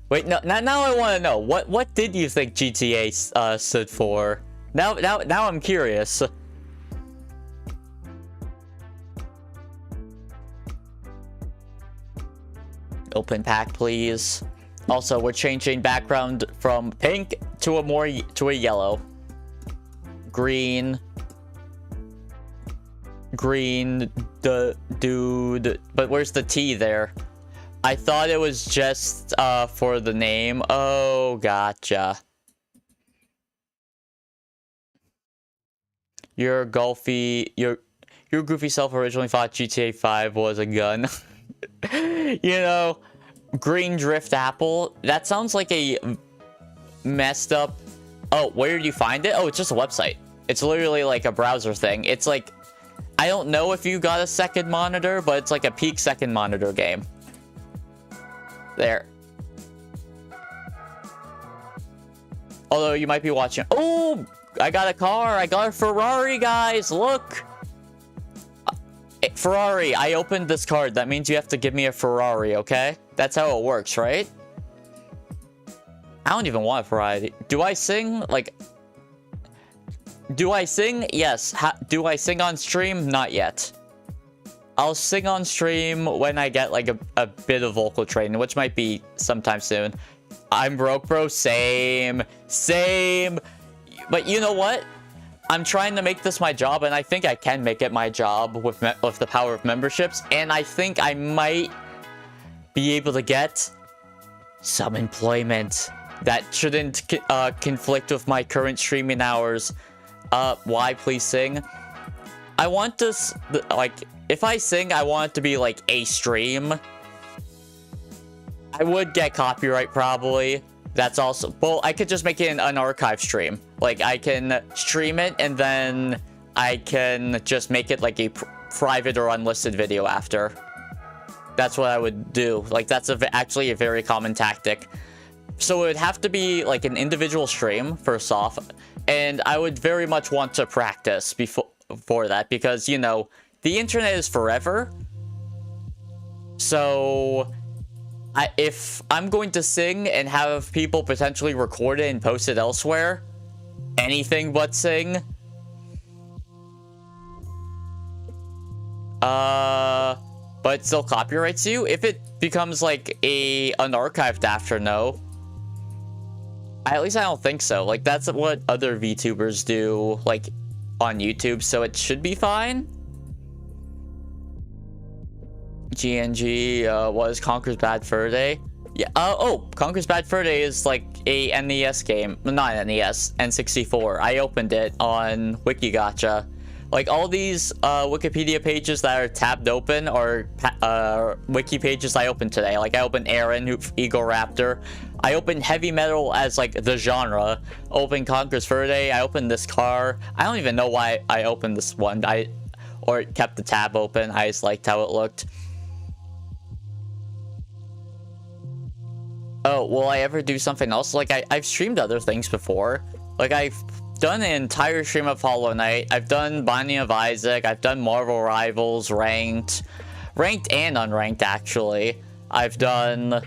Wait, no, now I want to know. What did you think GTA stood for? Now I'm curious. Open pack, please. Also, we're changing background from pink to a yellow. Green. Green, dude. But where's the T there? I thought it was just for the name. Oh, gotcha. Your goofy self originally thought GTA 5 was a gun. You know, Green Drift Apple. That sounds like a messed up. Oh, where did you find it? Oh, it's just a website. It's literally like a browser thing. It's like, I don't know if you got a second monitor, but it's like a peak second monitor game. There. Although you might be watching. Oh, I got a car. I got a Ferrari, guys. Look. Ferrari, I opened this card. That means you have to give me a Ferrari, okay? That's how it works, right? I don't even want a Ferrari. Do I sing? Like... Do I sing? Yes. Do I sing on stream? Not yet. I'll sing on stream when I get like a bit of vocal training, which might be sometime soon. I'm broke, bro. Same. But you know what? I'm trying to make this my job, and I think I can make it my job with the power of memberships. And I think I might be able to get some employment that shouldn't conflict with my current streaming hours. Why please sing? I want this, like, if I sing, I want it to be like a stream. I would get copyright probably. That's also, well, I could just make it an unarchived stream. Like, I can stream it and then I can just make it like a private or unlisted video after. That's what I would do. Like, that's actually a very common tactic. So it would have to be like an individual stream first off. And I would very much want to practice before that because, you know, the internet is forever. So if I'm going to sing and have people potentially record it and post it elsewhere, anything but sing, but it still copyrights you. If it becomes like a unarchived after, no. At least I don't think so. Like, that's what other VTubers do, like, on YouTube, so it should be fine. GNG was Conker's Bad Fur Day. Yeah, oh, Conker's Bad Fur Day is like a NES game. Not NES, N64. I opened it on WIKI GACHA. Like, all these Wikipedia pages that are tabbed open are wiki pages I opened today. Like, I opened Aaron, Eagle Raptor. I opened heavy metal as, like, the genre. Opened Conker's Fur Day. I opened this car. I don't even know why I opened this one. Or kept the tab open. I just liked how it looked. Oh, will I ever do something else? Like, I've streamed other things before. Like, I've done an entire stream of Hollow Knight. I've done Binding of Isaac. I've done Marvel Rivals, Ranked and Unranked, actually. I've done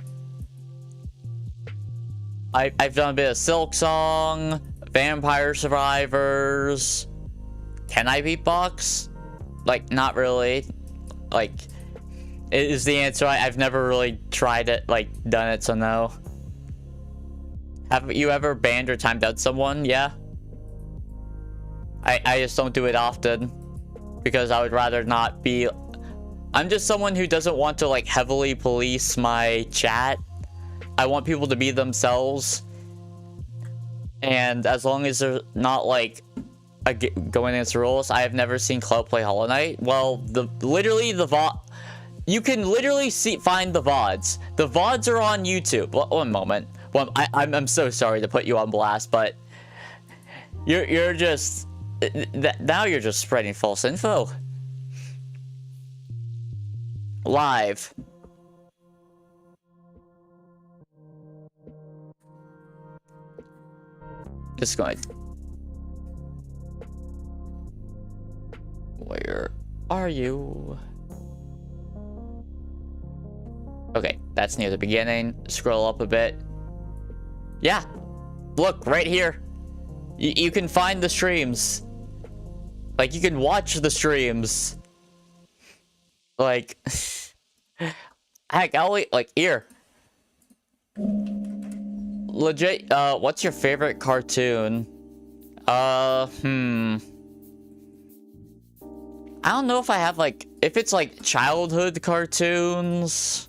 a bit of Silk Song, Vampire Survivors. Can I beatbox? Like, not really. Like, is the answer. I've never really tried it, like, done it, so no. Have you ever banned or timed out someone? Yeah. I just don't do it often. Because I would rather not be... I'm just someone who doesn't want to, like, heavily police my chat. I want people to be themselves. And as long as they're not, like, going against the rules, I have never seen Cloud play Hollow Knight. Well, literally the VOD... You can literally find the VODs. The VODs are on YouTube. One moment. Well, I'm so sorry to put you on blast, but you're just now you're just spreading false info. Live. Just going. Where are you? Okay, that's near the beginning. Scroll up a bit. Yeah, look, right here. You can find the streams. Like, you can watch the streams. Like, heck, like, here. Legit, what's your favorite cartoon? I don't know if I have, like, if it's, like, childhood cartoons.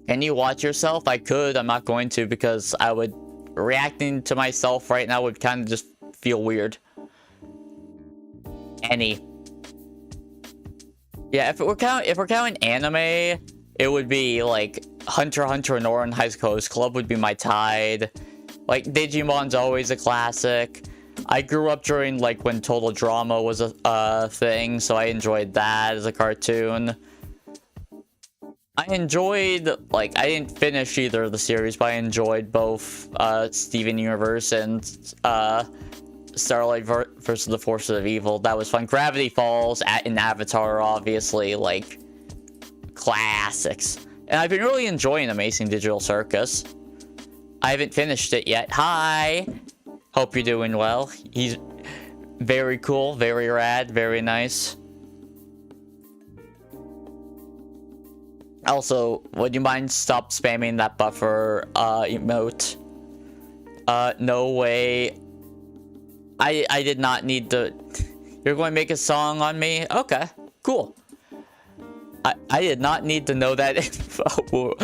Can you watch yourself? I could. I'm not going to because I would... Reacting to myself right now would kind of just feel weird. Any. Yeah, if we're counting anime, it would be like Hunter x Hunter and Ouran High School Host Club would be my tide. Like, Digimon's always a classic. I grew up during, like, when Total Drama was a thing, so I enjoyed that as a cartoon. I enjoyed, like, I didn't finish either of the series, but I enjoyed both Steven Universe and Starlight versus the Forces of Evil. That was fun. Gravity Falls and Avatar, obviously, like, classics. And I've been really enjoying Amazing Digital Circus. I haven't finished it yet. Hi! Hope you're doing well. He's very cool, very rad, very nice. Also, would you mind stop spamming that buffer emote? No way. I did not need to... You're going to make a song on me? Okay, cool. I did not need to know that info.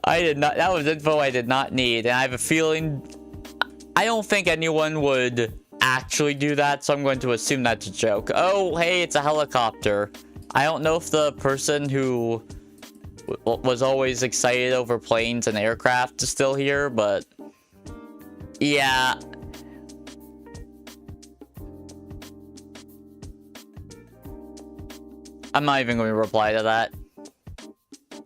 I did not... That was info I did not need. And I have a feeling... I don't think anyone would actually do that, so I'm going to assume that's a joke. Oh, hey, it's a helicopter. I don't know if the person who was always excited over planes and aircraft is still here, but... Yeah... I'm not even going to reply to that.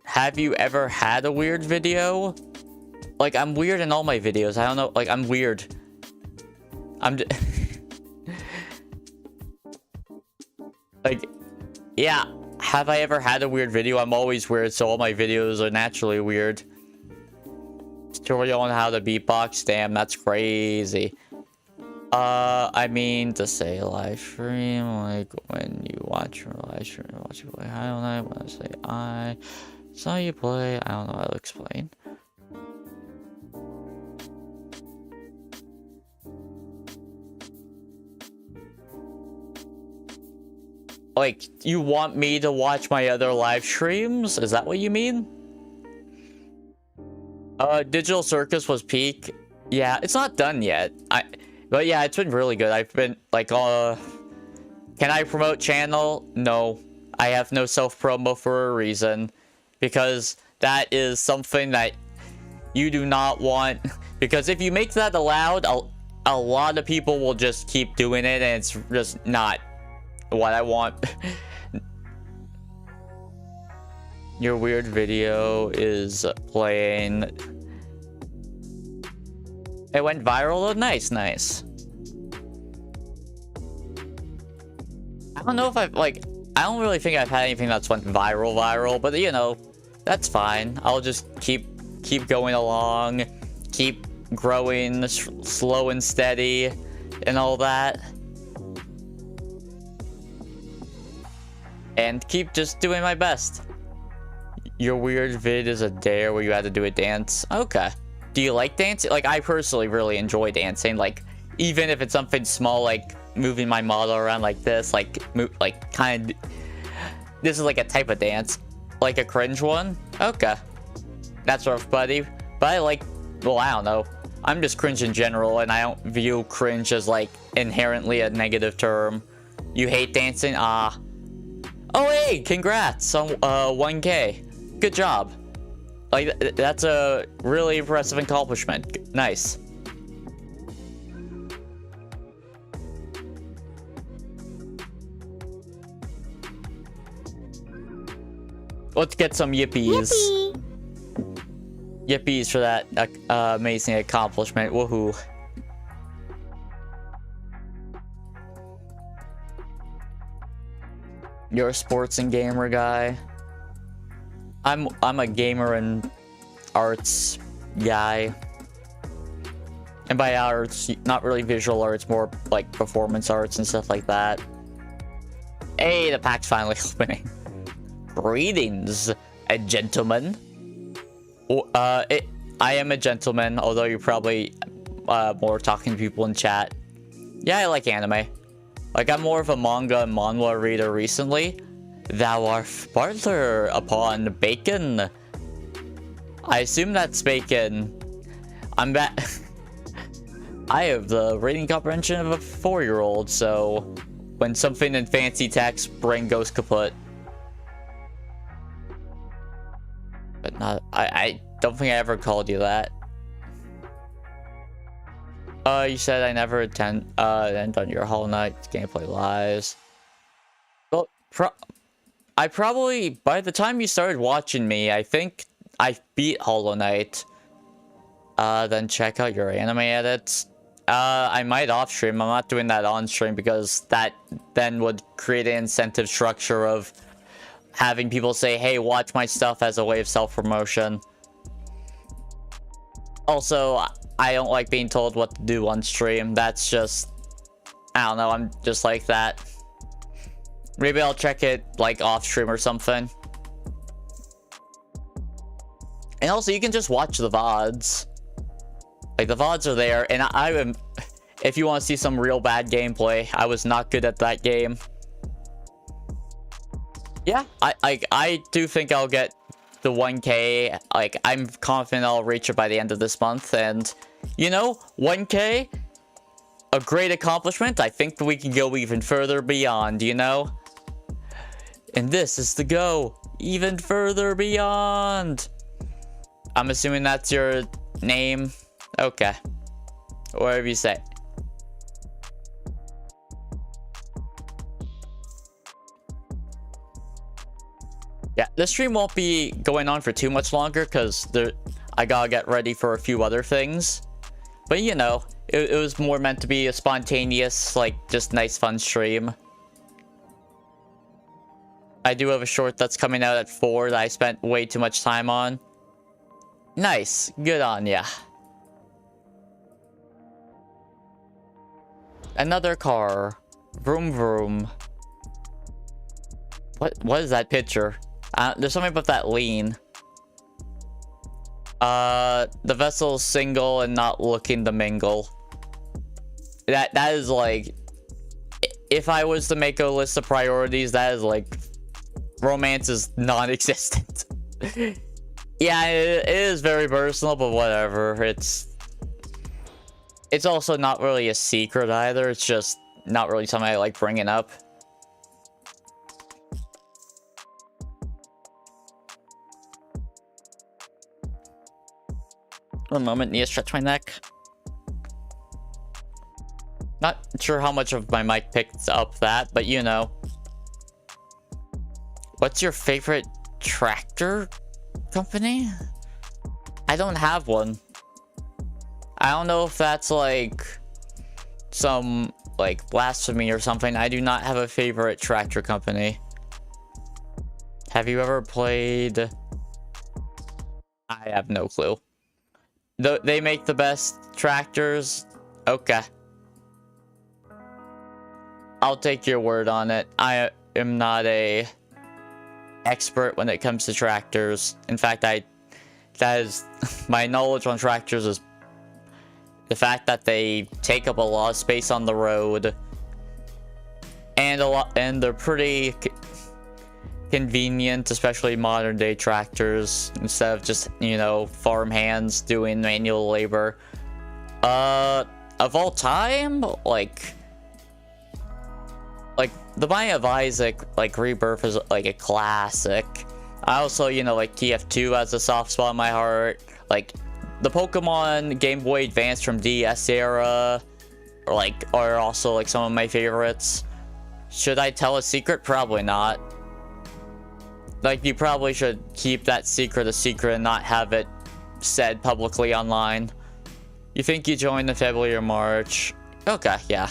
Have you ever had a weird video? Like, I'm weird in all my videos. I don't know. Like, I'm weird. I'm just... Like, yeah. Have I ever had a weird video? I'm always weird, so all my videos are naturally weird. Tutorial on how to beatbox. Damn, that's crazy. I mean to say live stream, like when you watch your live stream, watch you play. I don't know. When I say I saw you play, I don't know how to explain. Like, you want me to watch my other live streams? Is that what you mean? Digital Circus was peak. Yeah, it's not done yet. But yeah, it's been really good. I've been, like, can I promote channel? No. I have no self-promo for a reason. Because that is something that you do not want. Because if you make that allowed, a lot of people will just keep doing it, and it's just not what I want. Your weird video is playing... It went viral? Oh, nice, nice. I don't know if I've, like... I don't really think I've had anything that's went viral, but, you know, that's fine. I'll just keep going along, keep growing slow and steady, and all that. And keep just doing my best. Your weird vid is a dare where you had to do a dance. Okay. Do you like dancing? Like, I personally really enjoy dancing. Like, even if it's something small, like moving my model around like this, like kind of... This is like a type of dance. Like a cringe one? Okay. That's rough, buddy. But I like... Well, I don't know. I'm just cringe in general, and I don't view cringe as, like, inherently a negative term. You hate dancing? Ah. Oh, hey! Congrats on 1K. Good job. Like, that's a really impressive accomplishment. Nice. Let's get some yippies. Yippee! Yippies for that amazing accomplishment. Woohoo. You're a sports and gamer guy. I'm a gamer and arts guy. And by arts, not really visual arts, more like performance arts and stuff like that. Hey, the pack's finally opening. Greetings, a gentleman. I am a gentleman, although you're probably more talking to people in chat. Yeah, I like anime. Like, I'm more of a manga and manhwa reader recently. Thou art farther upon bacon. I assume that's bacon. I'm back. I have the reading comprehension of a 4-year-old, so when something in fancy text, brain goes kaput. But not, I don't think I ever called you that. You said I never end on your Hollow Knight gameplay lives. Well, I probably, by the time you started watching me, I think I beat Hollow Knight. Then check out your anime edits. I might off stream. I'm not doing that on stream because that then would create an incentive structure of having people say, hey, watch my stuff as a way of self-promotion. Also, I don't like being told what to do on stream. That's just, I don't know, I'm just like that. Maybe I'll check it like off stream or something. And also, you can just watch the VODs. Like, the VODs are there, and I am... If you want to see some real bad gameplay, I was not good at that game. Yeah, I do think I'll get the 1K. Like, I'm confident I'll reach it by the end of this month, and... You know, 1K? A great accomplishment. I think we can go even further beyond, you know? And this is the go. Even further beyond. I'm assuming that's your name. Okay. Whatever you say. Yeah, this stream won't be going on for too much longer because I gotta get ready for a few other things. But you know, it was more meant to be a spontaneous, like, just nice fun stream. I do have a short that's coming out at 4 that I spent way too much time on. Nice. Good on ya. Another car. Vroom vroom. What is that picture? There's something about that lean. The vessel's single and not looking to mingle. That is like... If I was to make a list of priorities, that is like... Romance is non-existent. Yeah, it is very personal, but whatever. It's also not really a secret either. It's just not really something I like bringing up. One moment, need to stretch my neck. Not sure how much of my mic picked up that, but you know. What's your favorite tractor company? I don't have one. I don't know if that's like some like blasphemy or something. I do not have a favorite tractor company. Have you ever played? I have no clue. They make the best tractors? Okay. I'll take your word on it. I am not a expert when it comes to tractors. In fact, that is my knowledge on tractors is the fact that they take up a lot of space on the road, and they're pretty convenient, especially modern day tractors, instead of just, you know, farm hands doing manual labor. Of all time, like the Binding of Isaac, like Rebirth is like a classic. I also, you know, like TF2 has a soft spot in my heart. Like the Pokemon Game Boy Advance from DS era, are also like some of my favorites. Should I tell a secret? Probably not. Like, you probably should keep that secret a secret and not have it said publicly online. You think you joined in February or March? Okay, yeah.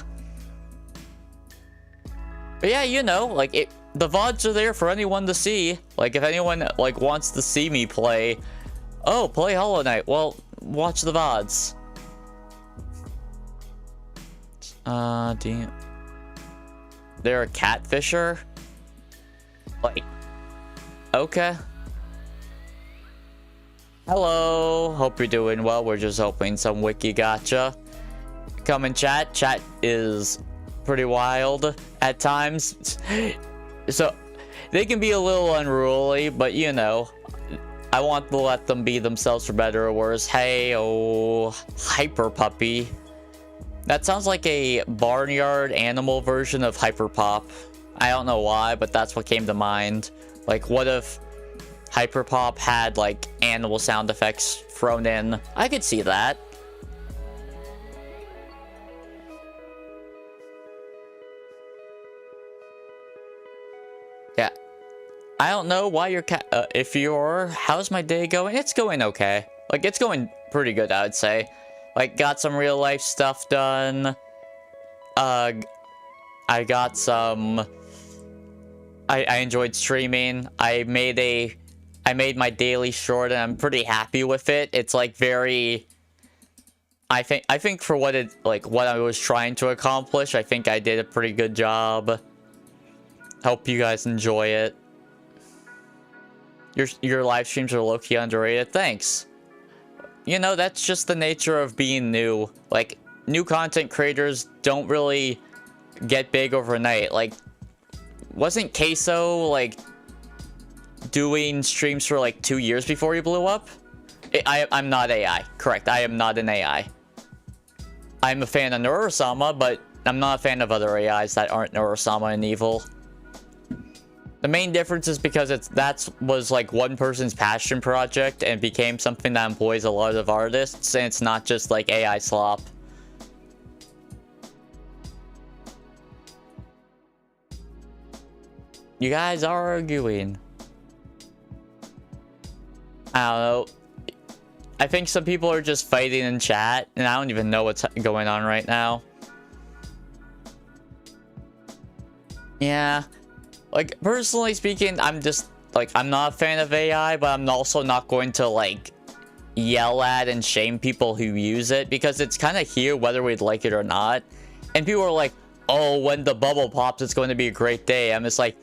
But yeah, you know, like, the VODs are there for anyone to see. Like, if anyone, like, wants to see me play, oh, play Hollow Knight, well, watch the VODs. Damn. They're a catfisher? Like, okay. Hello, hope you're doing well. We're just opening some WIKI GACHA. Come and chat. Chat is pretty wild at times. So, they can be a little unruly, but you know, I want to let them be themselves for better or worse. Hey, oh, Hyper Puppy. That sounds like a barnyard animal version of Hyper Pop. I don't know why, but that's what came to mind. Like, what if Hyper Pop had, like, animal sound effects thrown in? I could see that. Yeah. I don't know why you're how's my day going? It's going okay. Like, it's going pretty good, I would say. Like, got some real life stuff done. I got some... I enjoyed streaming. I made my daily short and I'm pretty happy with it. It's like very... I think for what I was trying to accomplish, I think I did a pretty good job. Hope you guys enjoy it. Your live streams are low-key underrated. Thanks. You know, that's just the nature of being new. Like, new content creators don't really get big overnight. Like, wasn't Queso, like, doing streams for, like, 2 years before he blew up? I'm not AI. Correct, I am not an AI. I'm a fan of NeuroSama, but I'm not a fan of other AIs that aren't NeuroSama and evil. The main difference is because that was like one person's passion project and became something that employs a lot of artists, and it's not just like AI slop. You guys are arguing. I don't know. I think some people are just fighting in chat, and I don't even know what's going on right now. Yeah. Like, personally speaking, I'm just, like, I'm not a fan of AI, but I'm also not going to, like, yell at and shame people who use it, because it's kind of here whether we'd like it or not. And people are like, oh, when the bubble pops, it's going to be a great day. I'm just like,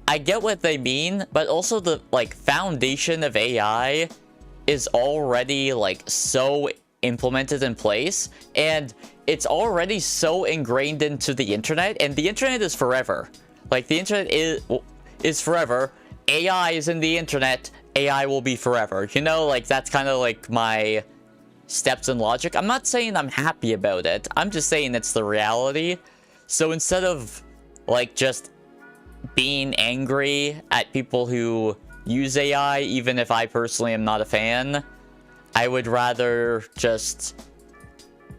I get what they mean, but also the, like, foundation of AI is already, like, so implemented in place, and it's already so ingrained into the internet, and the internet is forever. Like, the internet is forever. AI is in the internet. AI will be forever. You know, like, that's kind of like my steps in logic. I'm not saying I'm happy about it. I'm just saying it's the reality. So instead of, like, just being angry at people who use AI, even if I personally am not a fan, I would rather just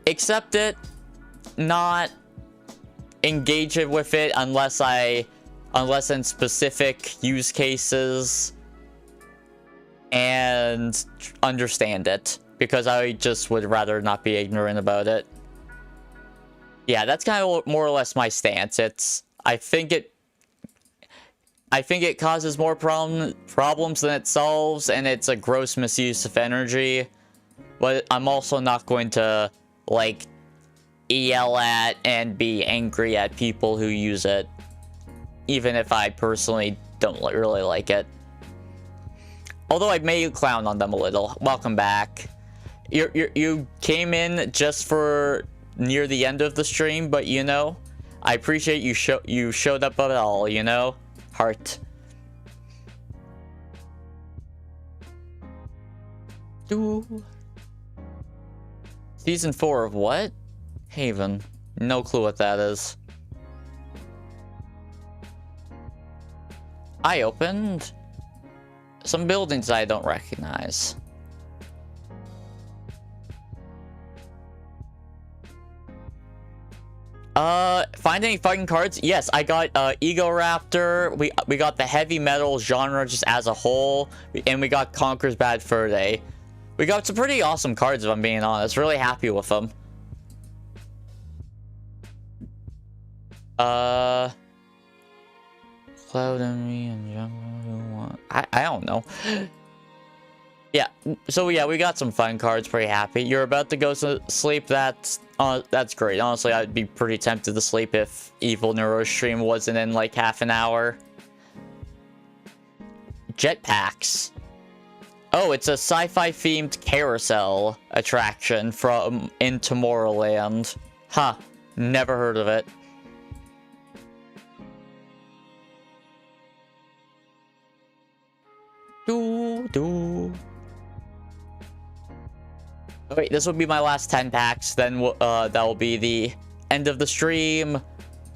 accept it, not engage it with it unless in specific use cases, and understand it, because I just would rather not be ignorant about it. Yeah, that's kind of more or less my stance. I think it causes more problems than it solves, and it's a gross misuse of energy. But I'm also not going to, like, yell at and be angry at people who use it, even if I personally don't really like it. Although I may clown on them a little. Welcome back. You came in just for near the end of the stream, but you know, I appreciate you showed up at all, you know? Heart. Season 4 of what? Haven. No clue what that is. I opened some buildings I don't recognize. Find any fucking cards? Yes, I got Ego Raptor. We got the heavy metal genre just as a whole, and we got Conquer's Bad Fur Day. We got some pretty awesome cards, if I'm being honest. Really happy with them. Cloud and me and Jungle. I don't know. Yeah, so yeah, we got some fun cards. Pretty happy. You're about to go to sleep. That's great. Honestly, I'd be pretty tempted to sleep if Evil Neuro stream wasn't in like half an hour. Jetpacks. Oh, it's a sci-fi themed carousel attraction in Tomorrowland. Huh. Never heard of it. Wait, this will be my last 10 packs, then that will be the end of the stream.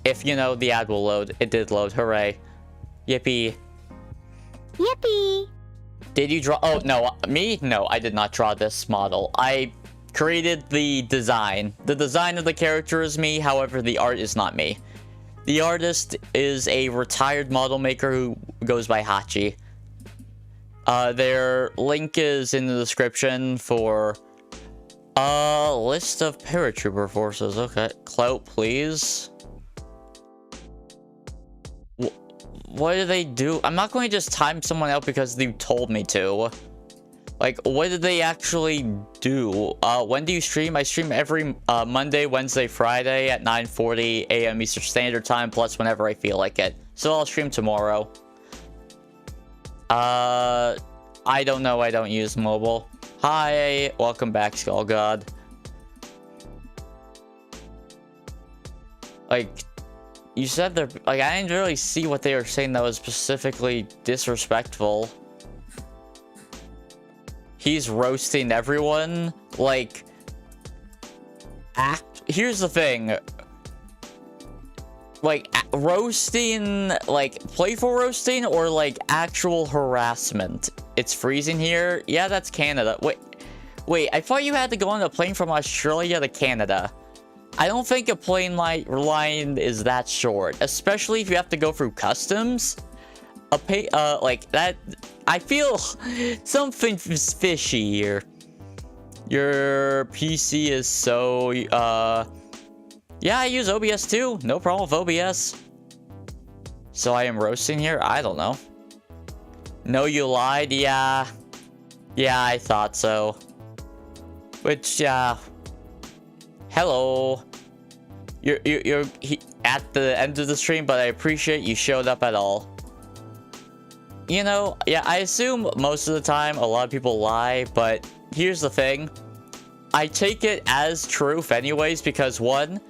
If, you know, the ad will load. It did load, hooray. Yippee. Yippee! Did you draw? Oh, no, me? No, I did not draw this model. I created the design. The design of the character is me, however, the art is not me. The artist is a retired model maker who goes by Hachi. Their link is in the description for a list of paratrooper forces. Okay, clout, please. What do they do? I'm not going to just time someone out because you told me to. Like, what did they actually do? When do you stream? I stream every Monday, Wednesday, Friday at 9:40 a.m. Eastern Standard Time, plus whenever I feel like it. So I'll stream tomorrow. I don't know. I don't use mobile. Hi, welcome back, Skull God. Like, you said they're... Like, I didn't really see what they were saying that was specifically disrespectful. He's roasting everyone. Like, here's the thing. Like, roasting, like, playful roasting or, like, actual harassment? It's freezing here? Yeah, that's Canada. Wait, I thought you had to go on a plane from Australia to Canada. I don't think a plane line is that short, especially if you have to go through customs. Like, that... I feel something fishy here. Your PC is so... Yeah, I use OBS too. No problem with OBS. So I am roasting here? I don't know. No, you lied? Yeah. Yeah, I thought so. Which, hello. You're at the end of the stream, but I appreciate you showed up at all. You know, yeah, I assume most of the time a lot of people lie, but here's the thing. I take it as truth anyways, because one,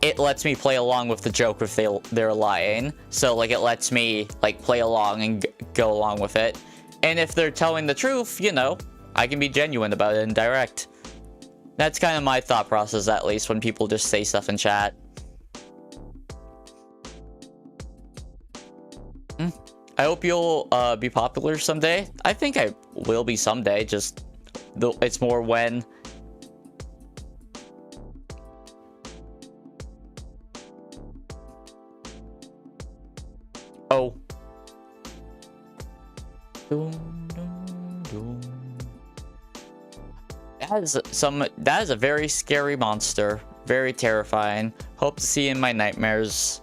it lets me play along with the joke if they're lying. So, like, it lets me, like, play along and go along with it. And if they're telling the truth, you know, I can be genuine about it and direct. That's kind of my thought process, at least, when people just say stuff in chat. I hope you'll be popular someday. I think I will be someday, just it's more when. Oh. That is a very scary monster. Very terrifying. Hope to see you in my nightmares.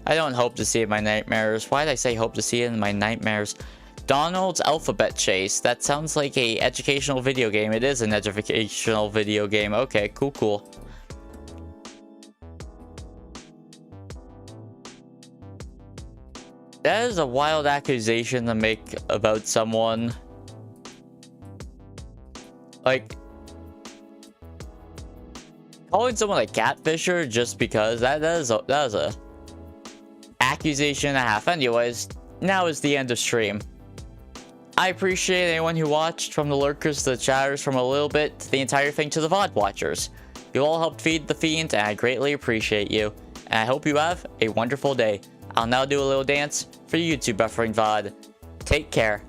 I don't hope to see it in my nightmares. Why did I say hope to see it in my nightmares? Donald's Alphabet Chase. That sounds like a educational video game. It is an educational video game. Okay, cool. That is a wild accusation to make about someone. Like, calling someone a catfisher just because that is a accusation and a half. Anyways, now is the end of stream. I appreciate anyone who watched, from the lurkers to the chatters, from a little bit to the entire thing to the VOD watchers. You all helped feed the fiend, and I greatly appreciate you. And I hope you have a wonderful day. I'll now do a little dance for YouTube buffering VOD. Take care.